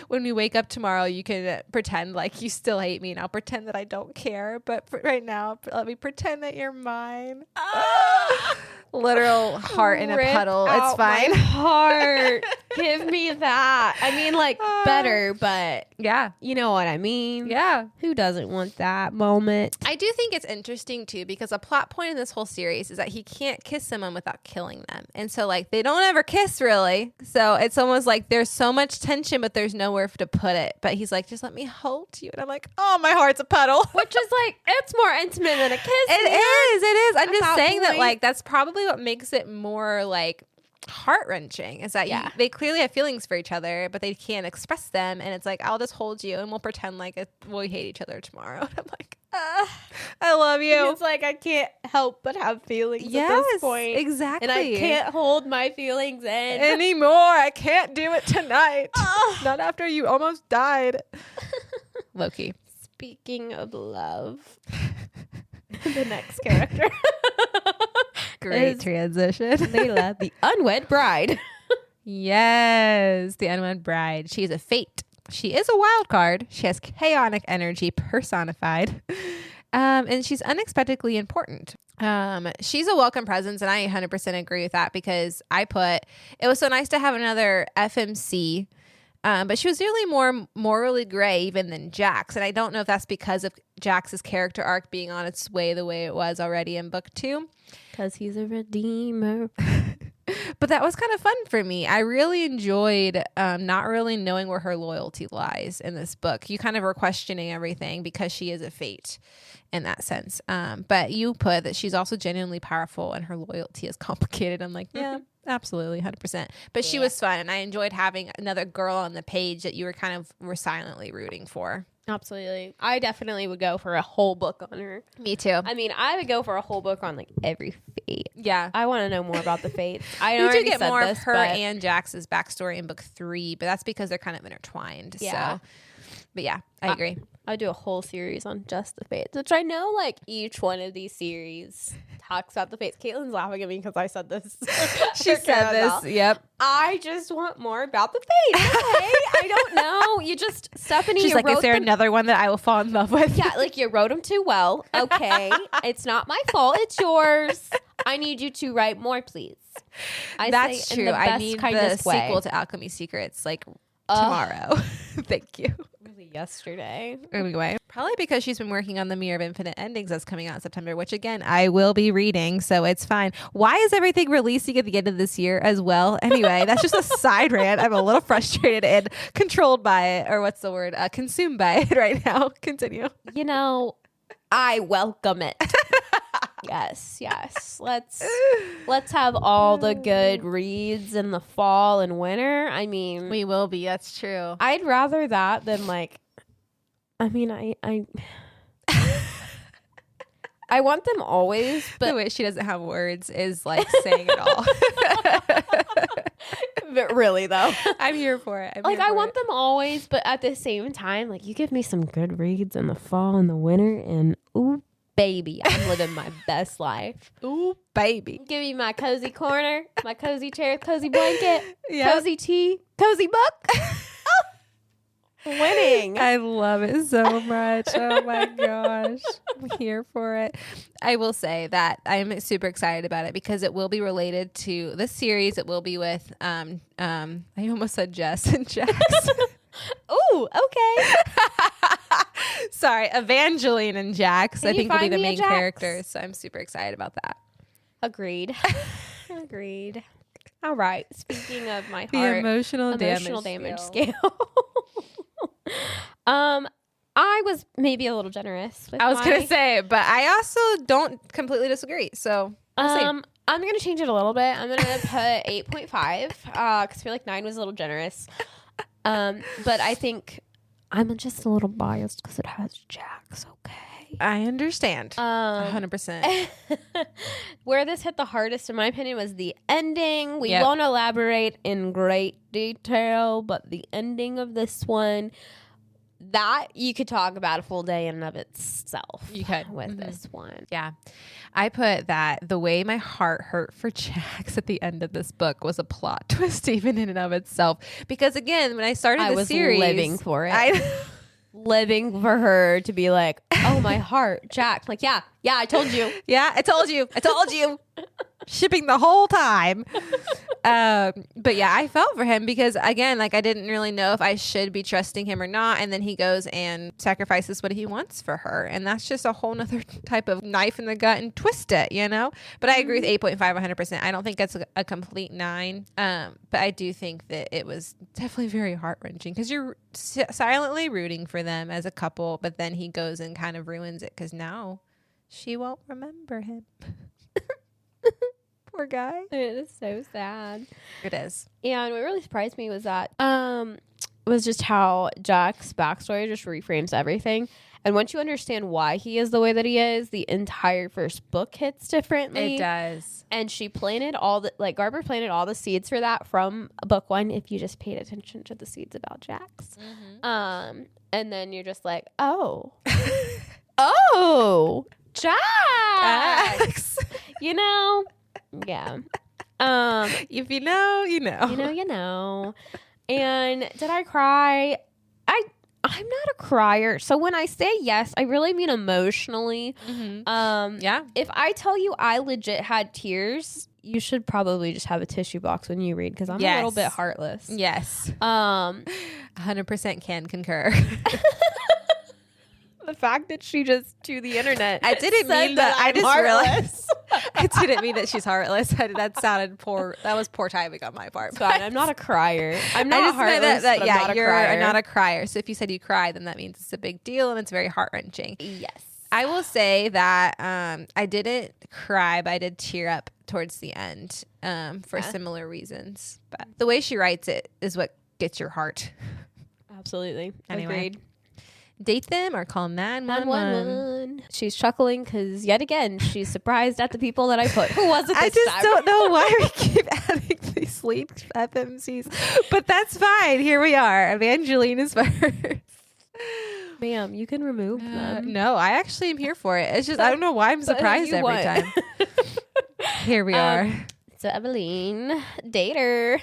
A: when we wake up tomorrow, you can pretend like you still hate me, and I'll pretend that I don't care. But right now, let me pretend that you're mine. Literal heart in a puddle. It's fine.
B: My heart. Give me that. I mean, like, better, but
A: yeah,
B: you know what I mean?
A: Yeah.
B: Who doesn't want that moment?
A: I do think it's interesting, too, because a plot point in this whole series is that he can't kiss someone without killing them. And so, like, they don't ever kiss, really. So it's almost like there's so much tension, but there's nowhere to put it. But he's like, just let me hold you. And I'm like, oh, my heart's a puddle.
B: Which is like, it's more intimate than a kiss.
A: It is. I'm just saying
B: point.
A: that, like, that's probably what makes it more, like, heart-wrenching, is that they clearly have feelings for each other, but they can't express them. And it's like, I'll just hold you and we'll pretend like we hate each other tomorrow. And I'm like, I love you.
B: It's like, I can't help but have feelings at this point.
A: Exactly.
B: And I can't hold my feelings in
A: anymore. I can't do it tonight. Not after you almost died. Loki.
B: Speaking of love, the next character.
A: Great transition.
B: Layla, the unwed bride.
A: Yes, the unwed bride. She is a fate. She is a wild card. She has chaotic energy personified. And she's unexpectedly important. She's a welcome presence, and I 100% agree with that, because it was so nice to have another FMC. But she was really more morally gray even than Jax. And I don't know if that's because of Jax's character arc being on its way the way it was already in book 2.
B: Because he's a redeemer.
A: But that was kind of fun for me. I really enjoyed not really knowing where her loyalty lies in this book. You kind of were questioning everything because she is a fate in that sense. But you put that she's also genuinely powerful and her loyalty is complicated. I'm like, yeah. Absolutely, 100%. But she was fun, and I enjoyed having another girl on the page that you were silently rooting for.
B: Absolutely. I definitely would go for a whole book on her.
A: Me too.
B: I mean, I would go for a whole book on like every fate.
A: Yeah.
B: I want to know more about the fates. I
A: we do get more
B: this,
A: of her and Jax's backstory in book 3, but that's because they're kind of intertwined. Yeah. So. But yeah, I agree.
B: I'd do a whole series on just the fates, which I know like each one of these series talks about the fates. Caitlin's laughing at me because I said this.
A: She said this. Yep.
B: I just want more about the fates. Okay. I don't know. Stephanie,
A: she's like, is there another one that I will fall in love with?
B: Yeah, like you wrote them too well. Okay. It's not my fault. It's yours. I need you to write more, please.
A: That's true. I need the sequel to Alchemy Secrets like tomorrow. Thank you.
B: Yesterday.
A: Anyway, probably because she's been working on the Mirror of Infinite Endings that's coming out in September, which again I will be reading, so it's fine. Why is everything releasing at the end of this year as well? Anyway, that's just a side rant. I'm a little frustrated and controlled by it, or what's the word? Consumed by it right now. Continue.
B: You know, I welcome it. Yes. Let's have all the good reads in the fall and winter. I mean,
A: we will be. That's true.
B: I'd rather that than like. I mean, I want them always, but
A: the way she doesn't have words is like saying it all.
B: But really, though,
A: I'm here for it.
B: I want them always, but at the same time, like you give me some good reads in the fall and the winter, and ooh. Baby, I'm living my best life.
A: Ooh, baby.
B: Give me my cozy corner, my cozy chair, cozy blanket, cozy tea, cozy book. Winning.
A: I love it so much. Oh my gosh. I'm here for it. I will say that I'm super excited about it because it will be related to this series. It will be with I almost said Jess and Jax.
B: Ooh, okay.
A: Sorry, Evangeline and Jax. I think will be the main characters. So I'm super excited about that.
B: Agreed. All right. Speaking of my heart,
A: the emotional damage
B: scale. I was maybe a little generous. With
A: I was going to say, but I also don't completely disagree. So we'll see.
B: I'm going to change it a little bit. I'm going to put 8.5 because I feel like 9 was a little generous. But I think I'm just a little biased because it has Jax. Okay.
A: I understand. 100%.
B: Where this hit the hardest, in my opinion, was the ending. We
A: Yep.
B: won't elaborate in great detail, but the ending of this one, that you could talk about a full day in and of itself.
A: You could.
B: With this one.
A: Yeah. I put that the way my heart hurt for Jax at the end of this book was a plot twist even in and of itself. Because again, when I started the series,
B: living for it. Living for her to be like, oh, my heart, Jax. Like, yeah, I told you.
A: Yeah, I told you. Shipping the whole time. But yeah, I felt for him because again, like I didn't really know if I should be trusting him or not. And then he goes and sacrifices what he wants for her. And that's just a whole nother type of knife in the gut and twist it, you know? But I agree with 8.5, 100%. I don't think that's a complete 9. But I do think that it was definitely very heart-wrenching because you're silently rooting for them as a couple. But then he goes and kind of ruins it because now she won't remember him. Poor guy.
B: It is so sad.
A: It is.
B: And what really surprised me was that was just how Jack's backstory just reframes everything. And once you understand why he is the way that he is, the entire first book hits differently.
A: It does.
B: And she planted Garber planted all the seeds for that from book 1 if you just paid attention to the seeds about Jax. Mm-hmm. And then you're just like, oh. Oh, Jax. You know? Yeah.
A: If you know, you know.
B: You know. And did I cry? I'm not a crier. So when I say yes, I really mean emotionally. Mm-hmm.
A: Yeah.
B: If I tell you I legit had tears, you should probably just have a tissue box when you read because I'm a little bit heartless.
A: Yes. 100% can concur.
B: The fact that she just to the internet.
A: I didn't mean that. I just realized. I didn't mean that she's heartless. That sounded poor. That was poor timing on my part.
B: It's fine. I'm not a crier. I'm not
A: heartless.
B: but
A: yeah,
B: I'm not
A: you're
B: a crier.
A: not a crier. So if you said you cry, then that means it's a big deal and it's very heart wrenching.
B: Yes.
A: I will say that I didn't cry, but I did tear up towards the end for similar reasons. But the way she writes it is what gets your heart.
B: Absolutely.
A: Anyway.
B: Agreed.
A: Date them or call 911.
B: She's chuckling because yet again she's surprised at the people that I put. Who was it?
A: I just don't know why we keep adding these lead FMCs, but that's fine. Here we are. Evangeline is first.
B: Ma'am, you can remove them.
A: No, I actually am here for it. It's just I don't know why I'm surprised every time. Here we are.
B: So Evangeline, date her.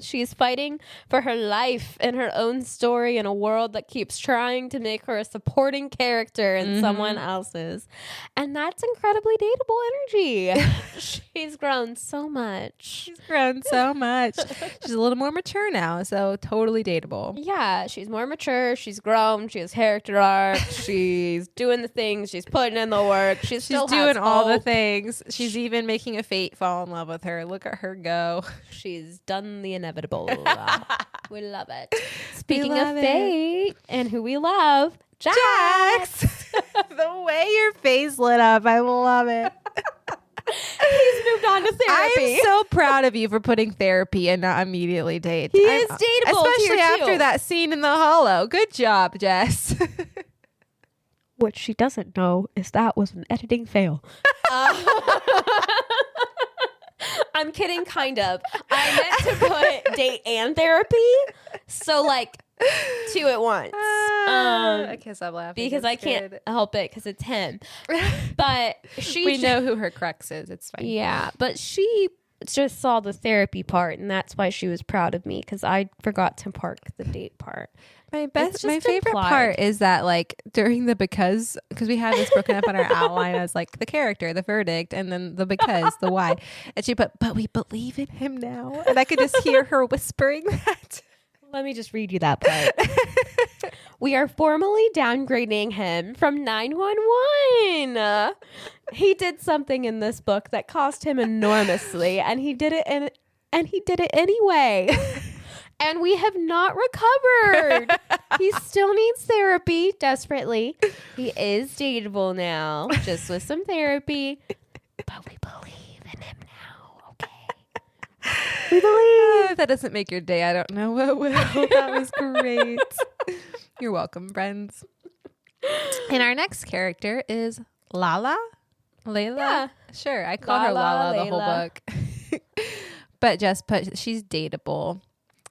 B: She's fighting for her life and her own story in a world that keeps trying to make her a supporting character in someone else's. And that's incredibly dateable energy. She's grown so much.
A: She's a little more mature now, so totally dateable.
B: Yeah, she's more mature. She's grown. She has character arc. She's doing the things. She's putting in the work. She's still
A: doing all the things. She's even making a fate fall in love with her. Look at her go.
B: She's done the inevitable. We love it. Speaking of fate and who we love, Jax.
A: The way your face lit up, I love it.
B: He's moved on to therapy.
A: I'm so proud of you for putting therapy and not immediately date.
B: He is dateable,
A: especially after that scene in the Hollow. Good job, Jess.
B: What she doesn't know is that was an editing fail. I'm kidding, kind of. I meant to put date and therapy, so like 2 at once.
A: I guess I'm laughing
B: because I can't help it because it's him. But
A: we know who her crux is. It's fine.
B: Yeah, but she just saw the therapy part, and that's why she was proud of me because I forgot to park the date part.
A: My favorite part is that like during the because we have this broken up on our outline as like the character, the verdict, and then the because, the why. And she put, but we believe in him now. And I could just hear her whispering that.
B: Let me just read you that part. We are formally downgrading him from 911. He did something in this book that cost him enormously, and he did it anyway. And we have not recovered. He still needs therapy desperately. He is dateable now, just with some therapy. But we believe in him now, okay? We believe.
A: If that doesn't make your day, I don't know what will. That was great. You're welcome, friends. And our next character is Lala. Layla?
B: Yeah.
A: Sure, I call her Lala the whole book. But just put, she's dateable.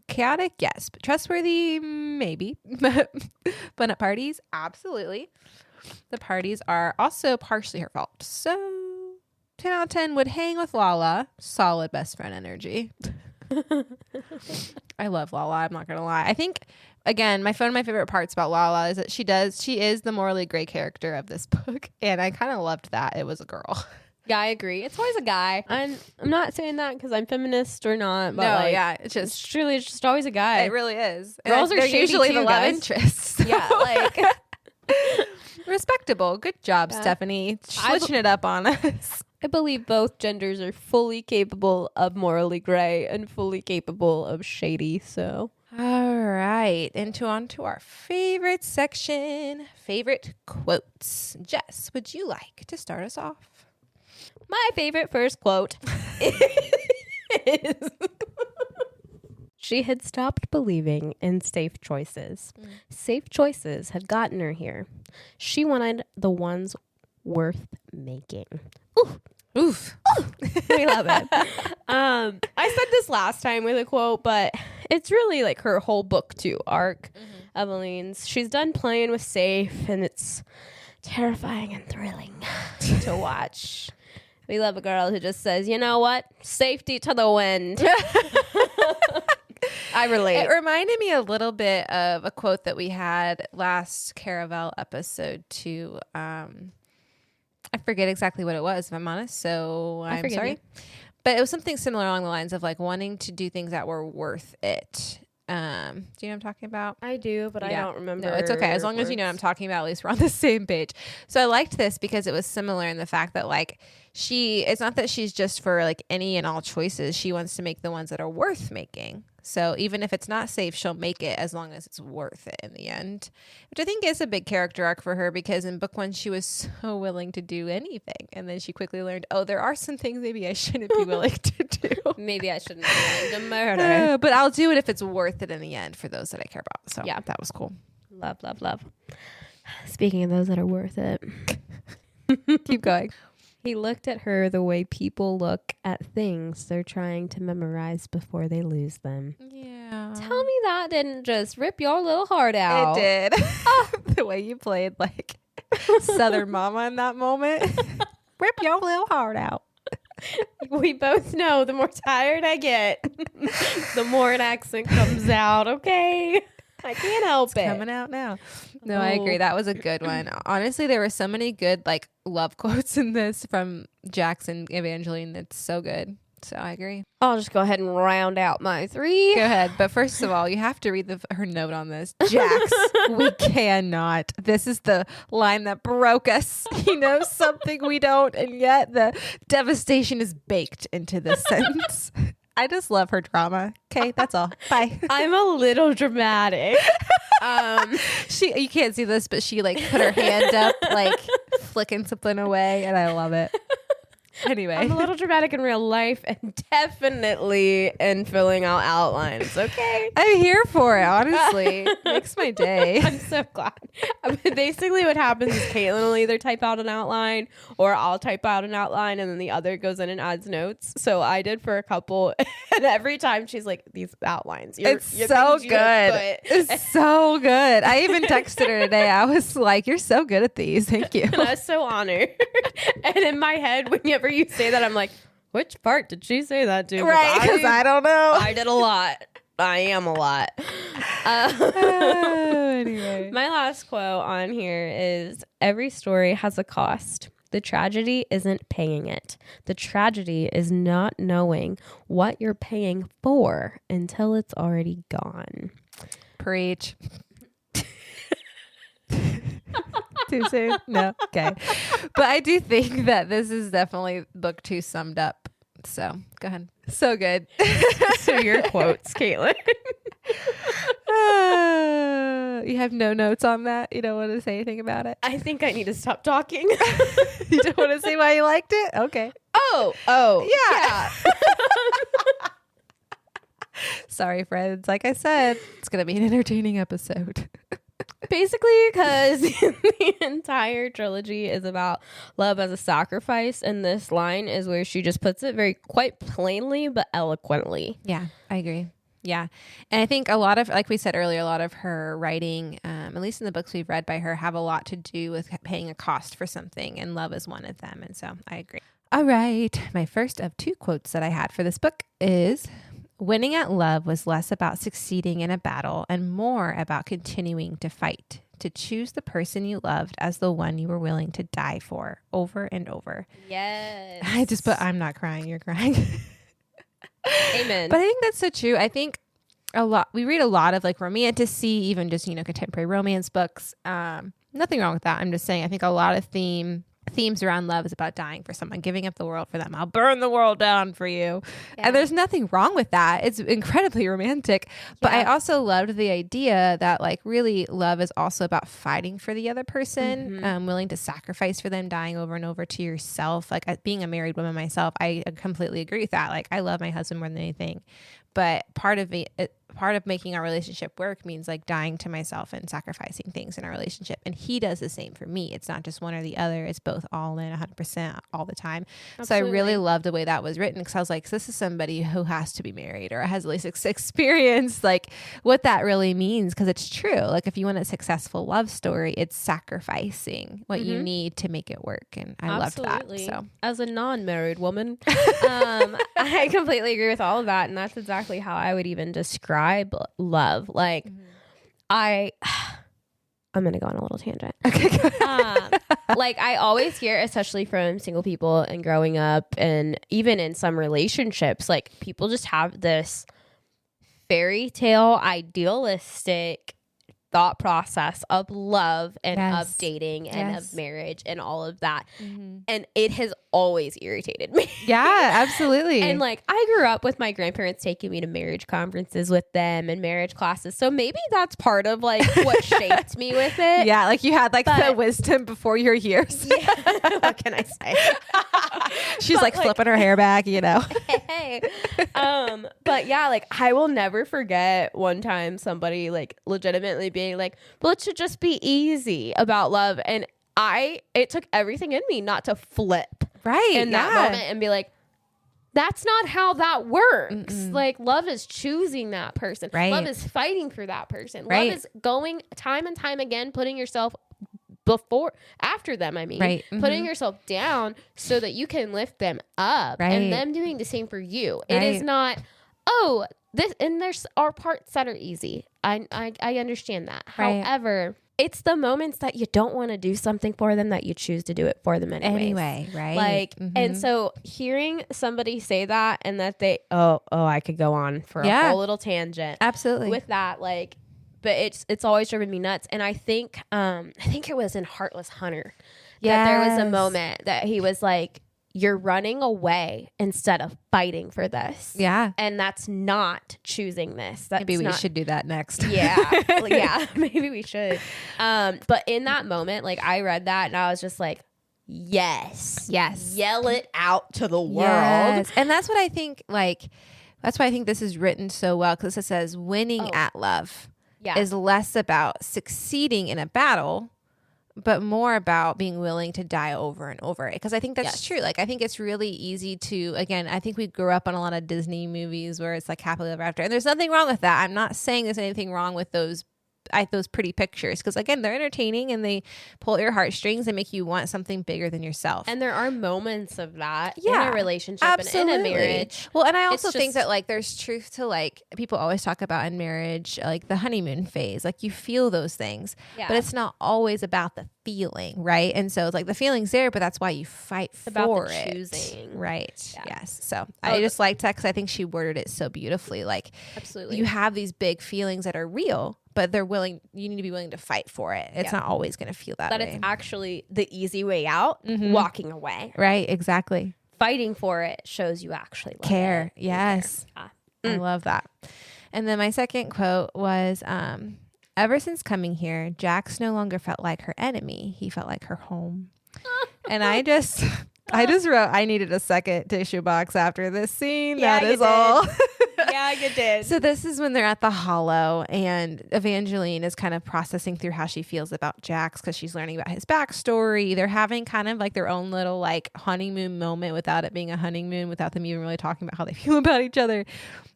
A: Chaotic, yes. But trustworthy, maybe. Fun at parties, absolutely. The parties are also partially her fault. So 10 out of 10 would hang with Lala. Solid best friend energy. I love Lala, I'm not going to lie. I think, again, one of my favorite parts about Lala is that she is the morally gray character of this book. And I kind of loved that it was a girl.
B: Yeah, I agree. It's always a guy. I'm not saying that because I'm feminist or not. But
A: No,
B: like,
A: yeah, it's just
B: truly, it's just always a guy.
A: it really is.
B: Girls
A: And
B: are
A: they're
B: shady
A: usually
B: too,
A: the love
B: guys.
A: interests. So.
B: Yeah, like
A: Respectable. Good job,
B: Yeah.
A: Stephanie. Switching it up on us.
B: I believe both genders are fully capable of morally gray and fully capable of shady. So
A: All right. And on to our favorite section, favorite quotes. Jess, would you like to start us off?
B: my favorite first quote is she had stopped believing in safe choices. Safe choices had gotten her here. She wanted the ones worth making.
A: Oof.
B: We love it. I said this last time with a quote, but it's really like her whole book two arc. Eveline's. She's done playing with safe, and it's terrifying and thrilling to watch. We love a girl who just says, you know what? Safety to the wind. I relate.
A: It reminded me a little bit of a quote that we had last Caravel episode too. I forget exactly what it was, if I'm honest. So I'm
B: forgive
A: sorry.
B: you.
A: But it was something similar along the lines of like wanting to do things that were worth it. Do you know what I'm talking about?
B: I do, but I
A: Yeah.
B: don't remember.
A: No, it's okay. As long as you know what I'm talking about, at least we're on the same page. So I liked this because it was similar in the fact that like it's not that she's just for like any and all choices. She wants to make the ones that are worth making. So even if it's not safe, she'll make it as long as it's worth it in the end, which I think is a big character arc for her because in book one, she was so willing to do anything. And then she quickly learned, oh, there are some things maybe I shouldn't be willing to do.
B: Maybe I shouldn't be willing to murder.
A: But I'll do it if it's worth it in the end for those that I care about. So
B: Yeah.
A: that was cool.
B: Love, love, love. Speaking of those that are worth it.
A: Keep going.
B: He looked at her the way people look at things they're trying to memorize before they lose them.
A: Yeah.
B: Tell me that didn't just rip your little heart out.
A: It did. The way you played like Southern Mama in that moment. Rip your little heart out.
B: We both know the more tired I get, the more an accent comes out, okay? I can't help it.
A: Coming out now. No, I agree. That was a good one. Honestly, there were so many good like love quotes in this from Jackson Evangeline. It's so good. So I agree.
B: I'll just go ahead and round out my three.
A: Go ahead. But first of all, you have to read her note on this. Jax, we cannot. This is the line that broke us. He knows something we don't, and yet the devastation is baked into this sentence. I just love her drama. Okay, that's all. Bye.
B: I'm a little dramatic.
A: You can't see this, but she like put her hand up, like flicking something away, and I love it. Anyway,
B: I'm a little dramatic in real life and definitely in filling out outlines, okay?
A: I'm here for it, honestly. Makes my day.
B: I'm so glad. Basically what happens is Caitlin will either type out an outline or I'll type out an outline and then the other goes in and adds notes. So I did for a couple and every time she's like, these outlines.
A: It's so good. It's so good. I even texted her today. I was like, you're so good at these. Thank you.
B: And I was so honored. And in my head, whenever you say that, I'm like, which part did she say that to?
A: Right, because I don't know.
B: I did a lot. I am a lot.
A: Anyway.
B: My last quote on here is, every story has a cost. The tragedy isn't paying it. The tragedy is not knowing what you're paying for until it's already gone.
A: Preach. Too soon? No. Okay. But I do think that this is definitely book two summed up. So go ahead. So good.
B: So your quotes, Caitlin.
A: You have no notes on that? You don't want to say anything about it?
B: I think I need to stop talking.
A: You don't want to say why you liked it? Okay.
B: Yeah.
A: Sorry, friends. Like I said, it's going to be an entertaining episode.
B: Basically, because the entire trilogy is about love as a sacrifice, and this line is where she just puts it very quite plainly but eloquently.
A: Yeah, I agree. Yeah. And I think a lot of, like we said earlier, a lot of her writing, at least in the books we've read by her, have a lot to do with paying a cost for something, and love is one of them. And so I agree. All right. My first of 2 quotes that I had for this book is, winning at love was less about succeeding in a battle and more about continuing to fight, to choose the person you loved as the one you were willing to die for, over and over.
B: Yes.
A: I just put, I'm not crying, you're crying.
B: Amen.
A: But I think that's so true. I think we read a lot of like romanticy, even just, contemporary romance books. Nothing wrong with that. I'm just saying, I think a lot of themes around love is about dying for someone, giving up the world for them. I'll burn the world down for you. Yeah. And there's nothing wrong with that. It's incredibly romantic. But I also loved the idea that like really love is also about fighting for the other person, willing to sacrifice for them, dying over and over to yourself. Like being a married woman myself, I completely agree with that. Like I love my husband more than anything. But part of making our relationship work means like dying to myself and sacrificing things in our relationship. And he does the same for me. It's not just one or the other. It's both all in 100% all the time. Absolutely. So I really love the way that was written, because I was like, this is somebody who has to be married or has at least experienced like what that really means. Because it's true. Like if you want a successful love story, it's sacrificing what you need to make it work. And I loved that. So
B: as a non-married woman, I completely agree with all of that. And that's exactly how I would even describe love. Like I'm gonna go on a little tangent. Okay, like I always hear, especially from single people and growing up, and even in some relationships, like people just have this fairy tale idealistic thought process of love and of dating and of marriage and all of that. And it has always irritated me.
A: Yeah, absolutely.
B: And like I grew up with my grandparents taking me to marriage conferences with them and marriage classes. So maybe that's part of like what shaped me with it.
A: Yeah, like you had like the wisdom before your years.
B: Yeah. What can I say?
A: She's like flipping her hair back,
B: Hey. But yeah, like I will never forget one time somebody like legitimately being like, well, it should just be easy about love. And it took everything in me not to flip in that moment and be like, that's not how that works. Like love is choosing that person. Love is fighting for that person. Love is going time and time again, putting yourself after them. I mean, putting yourself down so that you can lift them up, and them doing the same for you. It is not, there's our parts that are easy. I understand that. However, it's the moments that you don't want to do something for them that you choose to do it for them anyway,
A: right?
B: Like, and so hearing somebody say that, and that they, I could go on for a whole little tangent,
A: absolutely,
B: with that, like, but it's always driven me nuts. And I think it was in Heartless Hunter that there was a moment that he was like, you're running away instead of fighting for this. Yeah. And that's not choosing this.
A: Maybe we should do that next.
B: Yeah, maybe we should. But in that moment, like I read that and I was just like, yes, yell it out to the world. Yes.
A: And that's what I think, like, that's why I think this is written so well, because it says winning at love is less about succeeding in a battle, but more about being willing to die over and over it. Because I think that's true. Like, I think it's really easy to, again, I think we grew up on a lot of Disney movies where it's like happily ever after. And there's nothing wrong with that. I'm not saying there's anything wrong with those pretty pictures, because again, they're entertaining and they pull at your heartstrings and make you want something bigger than yourself.
B: And there are moments of that in a relationship and in a marriage.
A: Well, and I also think that like there's truth to, like, people always talk about in marriage, like the honeymoon phase, like you feel those things, but it's not always about the feeling, right? And so it's like the feeling's there, but that's why you fight for it.
B: Choosing.
A: Right. Yes. So I just liked that, because I think she worded it so beautifully. Like, absolutely, you have these big feelings that are real, but you need to be willing to fight for it. It's not always going to feel that way.
B: That it's actually the easy way out, walking away.
A: Right, exactly.
B: Fighting for it shows you actually love
A: care.
B: it.
A: Yes. I love that. And then my second quote was, ever since coming here, Jax no longer felt like her enemy. He felt like her home. And I just wrote, I needed a second tissue box after this scene.
B: Yeah,
A: that is all.
B: Yeah, you did.
A: So this is when they're at the Hollow, and Evangeline is kind of processing through how she feels about Jax because she's learning about his backstory. They're having kind of like their own little like honeymoon moment without it being a honeymoon, without them even really talking about how they feel about each other.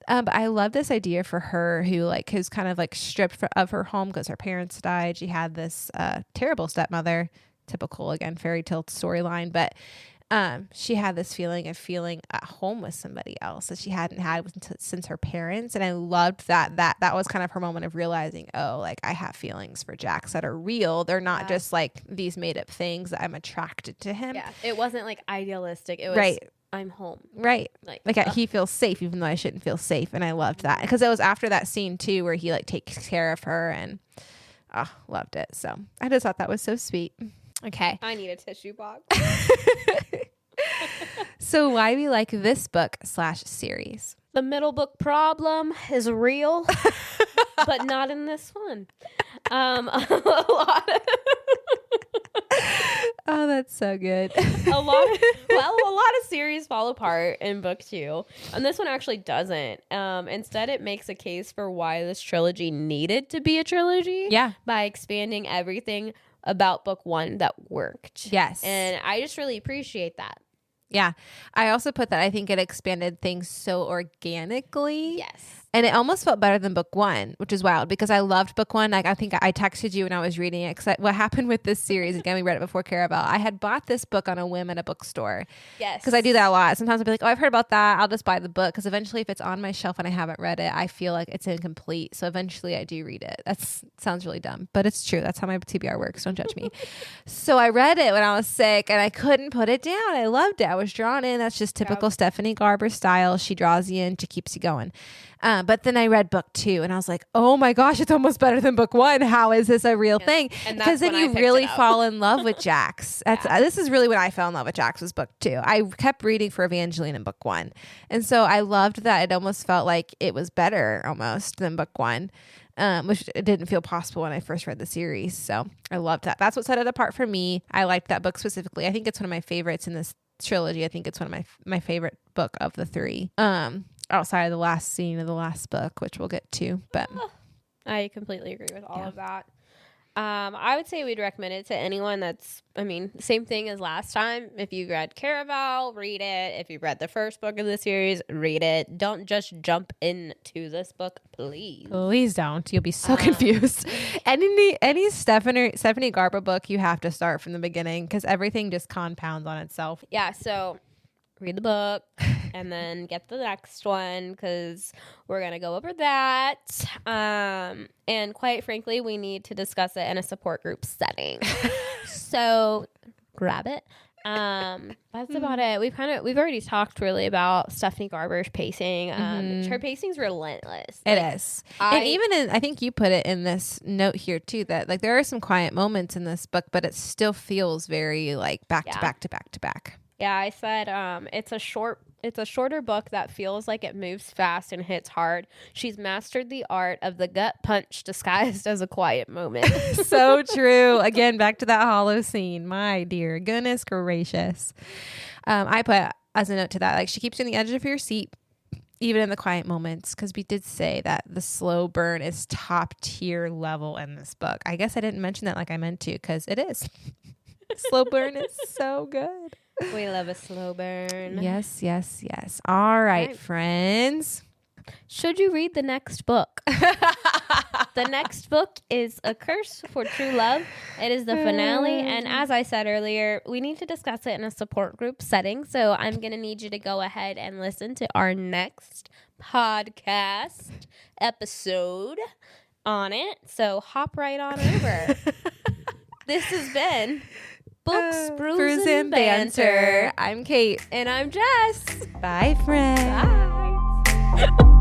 A: But I love this idea for her who's kind of like stripped of her home because her parents died. She had this terrible stepmother, typical again fairy tale storyline, but she had this feeling of feeling at home with somebody else that she hadn't had since her parents. And I loved that was kind of her moment of realizing, oh, like I have feelings for Jax that are real. They're not just like these made up things that I'm attracted to him.
B: Yeah. It wasn't like idealistic. It was
A: right.
B: I'm home.
A: Right. Like he feels safe even though I shouldn't feel safe. And I loved that because it was after that scene too, where he like takes care of her, and loved it. So I just thought that was so sweet. Okay.
B: I need a tissue box.
A: So why we like this book / series?
B: The middle book problem is real, but not in this one. A lot of
A: oh, that's so good.
B: a lot of series fall apart in book 2, and this one actually doesn't. Instead, it makes a case for why this trilogy needed to be a trilogy.
A: Yeah.
B: By expanding everything about book 1 that worked.
A: Yes.
B: And I just really appreciate that.
A: Yeah. I also put that I think it expanded things so organically.
B: Yes.
A: And it almost felt better than book 1, which is wild because I loved book 1. Like I think I texted you when I was reading it because what happened with this series, again, we read it before Caraval. I had bought this book on a whim at a bookstore.
B: Yes.
A: Because I do that a lot. Sometimes I'll be like, oh, I've heard about that. I'll just buy the book. Because eventually if it's on my shelf and I haven't read it, I feel like it's incomplete. So eventually I do read it. That sounds really dumb, but it's true. That's how my TBR works. Don't judge me. So I read it when I was sick and I couldn't put it down. I loved it. I was drawn in. That's just typical Stephanie Garber style. She draws you in. She keeps you going. But then I read book 2 and I was like, oh my gosh, it's almost better than book 1. How is this a real thing? Because then you really fall in love with Jax. This is really when I fell in love with Jax, was book 2. I kept reading for Evangeline in book 1. And so I loved that it almost felt like it was better almost than book 1. Which it didn't feel possible when I first read the series. So I loved that. That's what set it apart for me. I liked that book specifically. I think it's one of my favorites in this trilogy. I think it's one of my favorite book of the 3. Outside of the last scene of the last book, which we'll get to. But
B: I completely agree with all of that. I would say we'd recommend it to anyone same thing as last time. If you read Caraval, read it. If you read the first book of the series, read it. Don't just jump into this book, please.
A: Please don't. You'll be so confused. Any Stephanie Garber book, you have to start from the beginning because everything just compounds on itself.
B: Yeah, so read the book and then get the next one because we're going to go over that. And quite frankly, we need to discuss it in a support group setting. So grab it. That's about it. We've already talked really about Stephanie Garber's pacing. Her pacing's relentless.
A: It is. And even I think you put it in this note here too, that like there are some quiet moments in this book, but it still feels very like back to back to back to back.
B: Yeah, I said it's a shorter book that feels like it moves fast and hits hard. She's mastered the art of the gut punch disguised as a quiet moment.
A: So true. Again, back to that hollow scene. My dear goodness gracious. I put as a note to that, like she keeps you on the edge of your seat, even in the quiet moments, because we did say that the slow burn is top tier level in this book. I guess I didn't mention that like I meant to, because it is. Slow burn is so good.
B: We love a slow burn.
A: Yes, yes, yes. All right, friends.
B: Should you read the next book? The next book is A Curse for True Love. It is the finale. And as I said earlier, we need to discuss it in a support group setting. So I'm going to need you to go ahead and listen to our next podcast episode on it. So hop right on over. This has been Books, Brews, and Banter.
A: I'm Kate.
B: And I'm Jess.
A: Bye, friends.
B: Bye.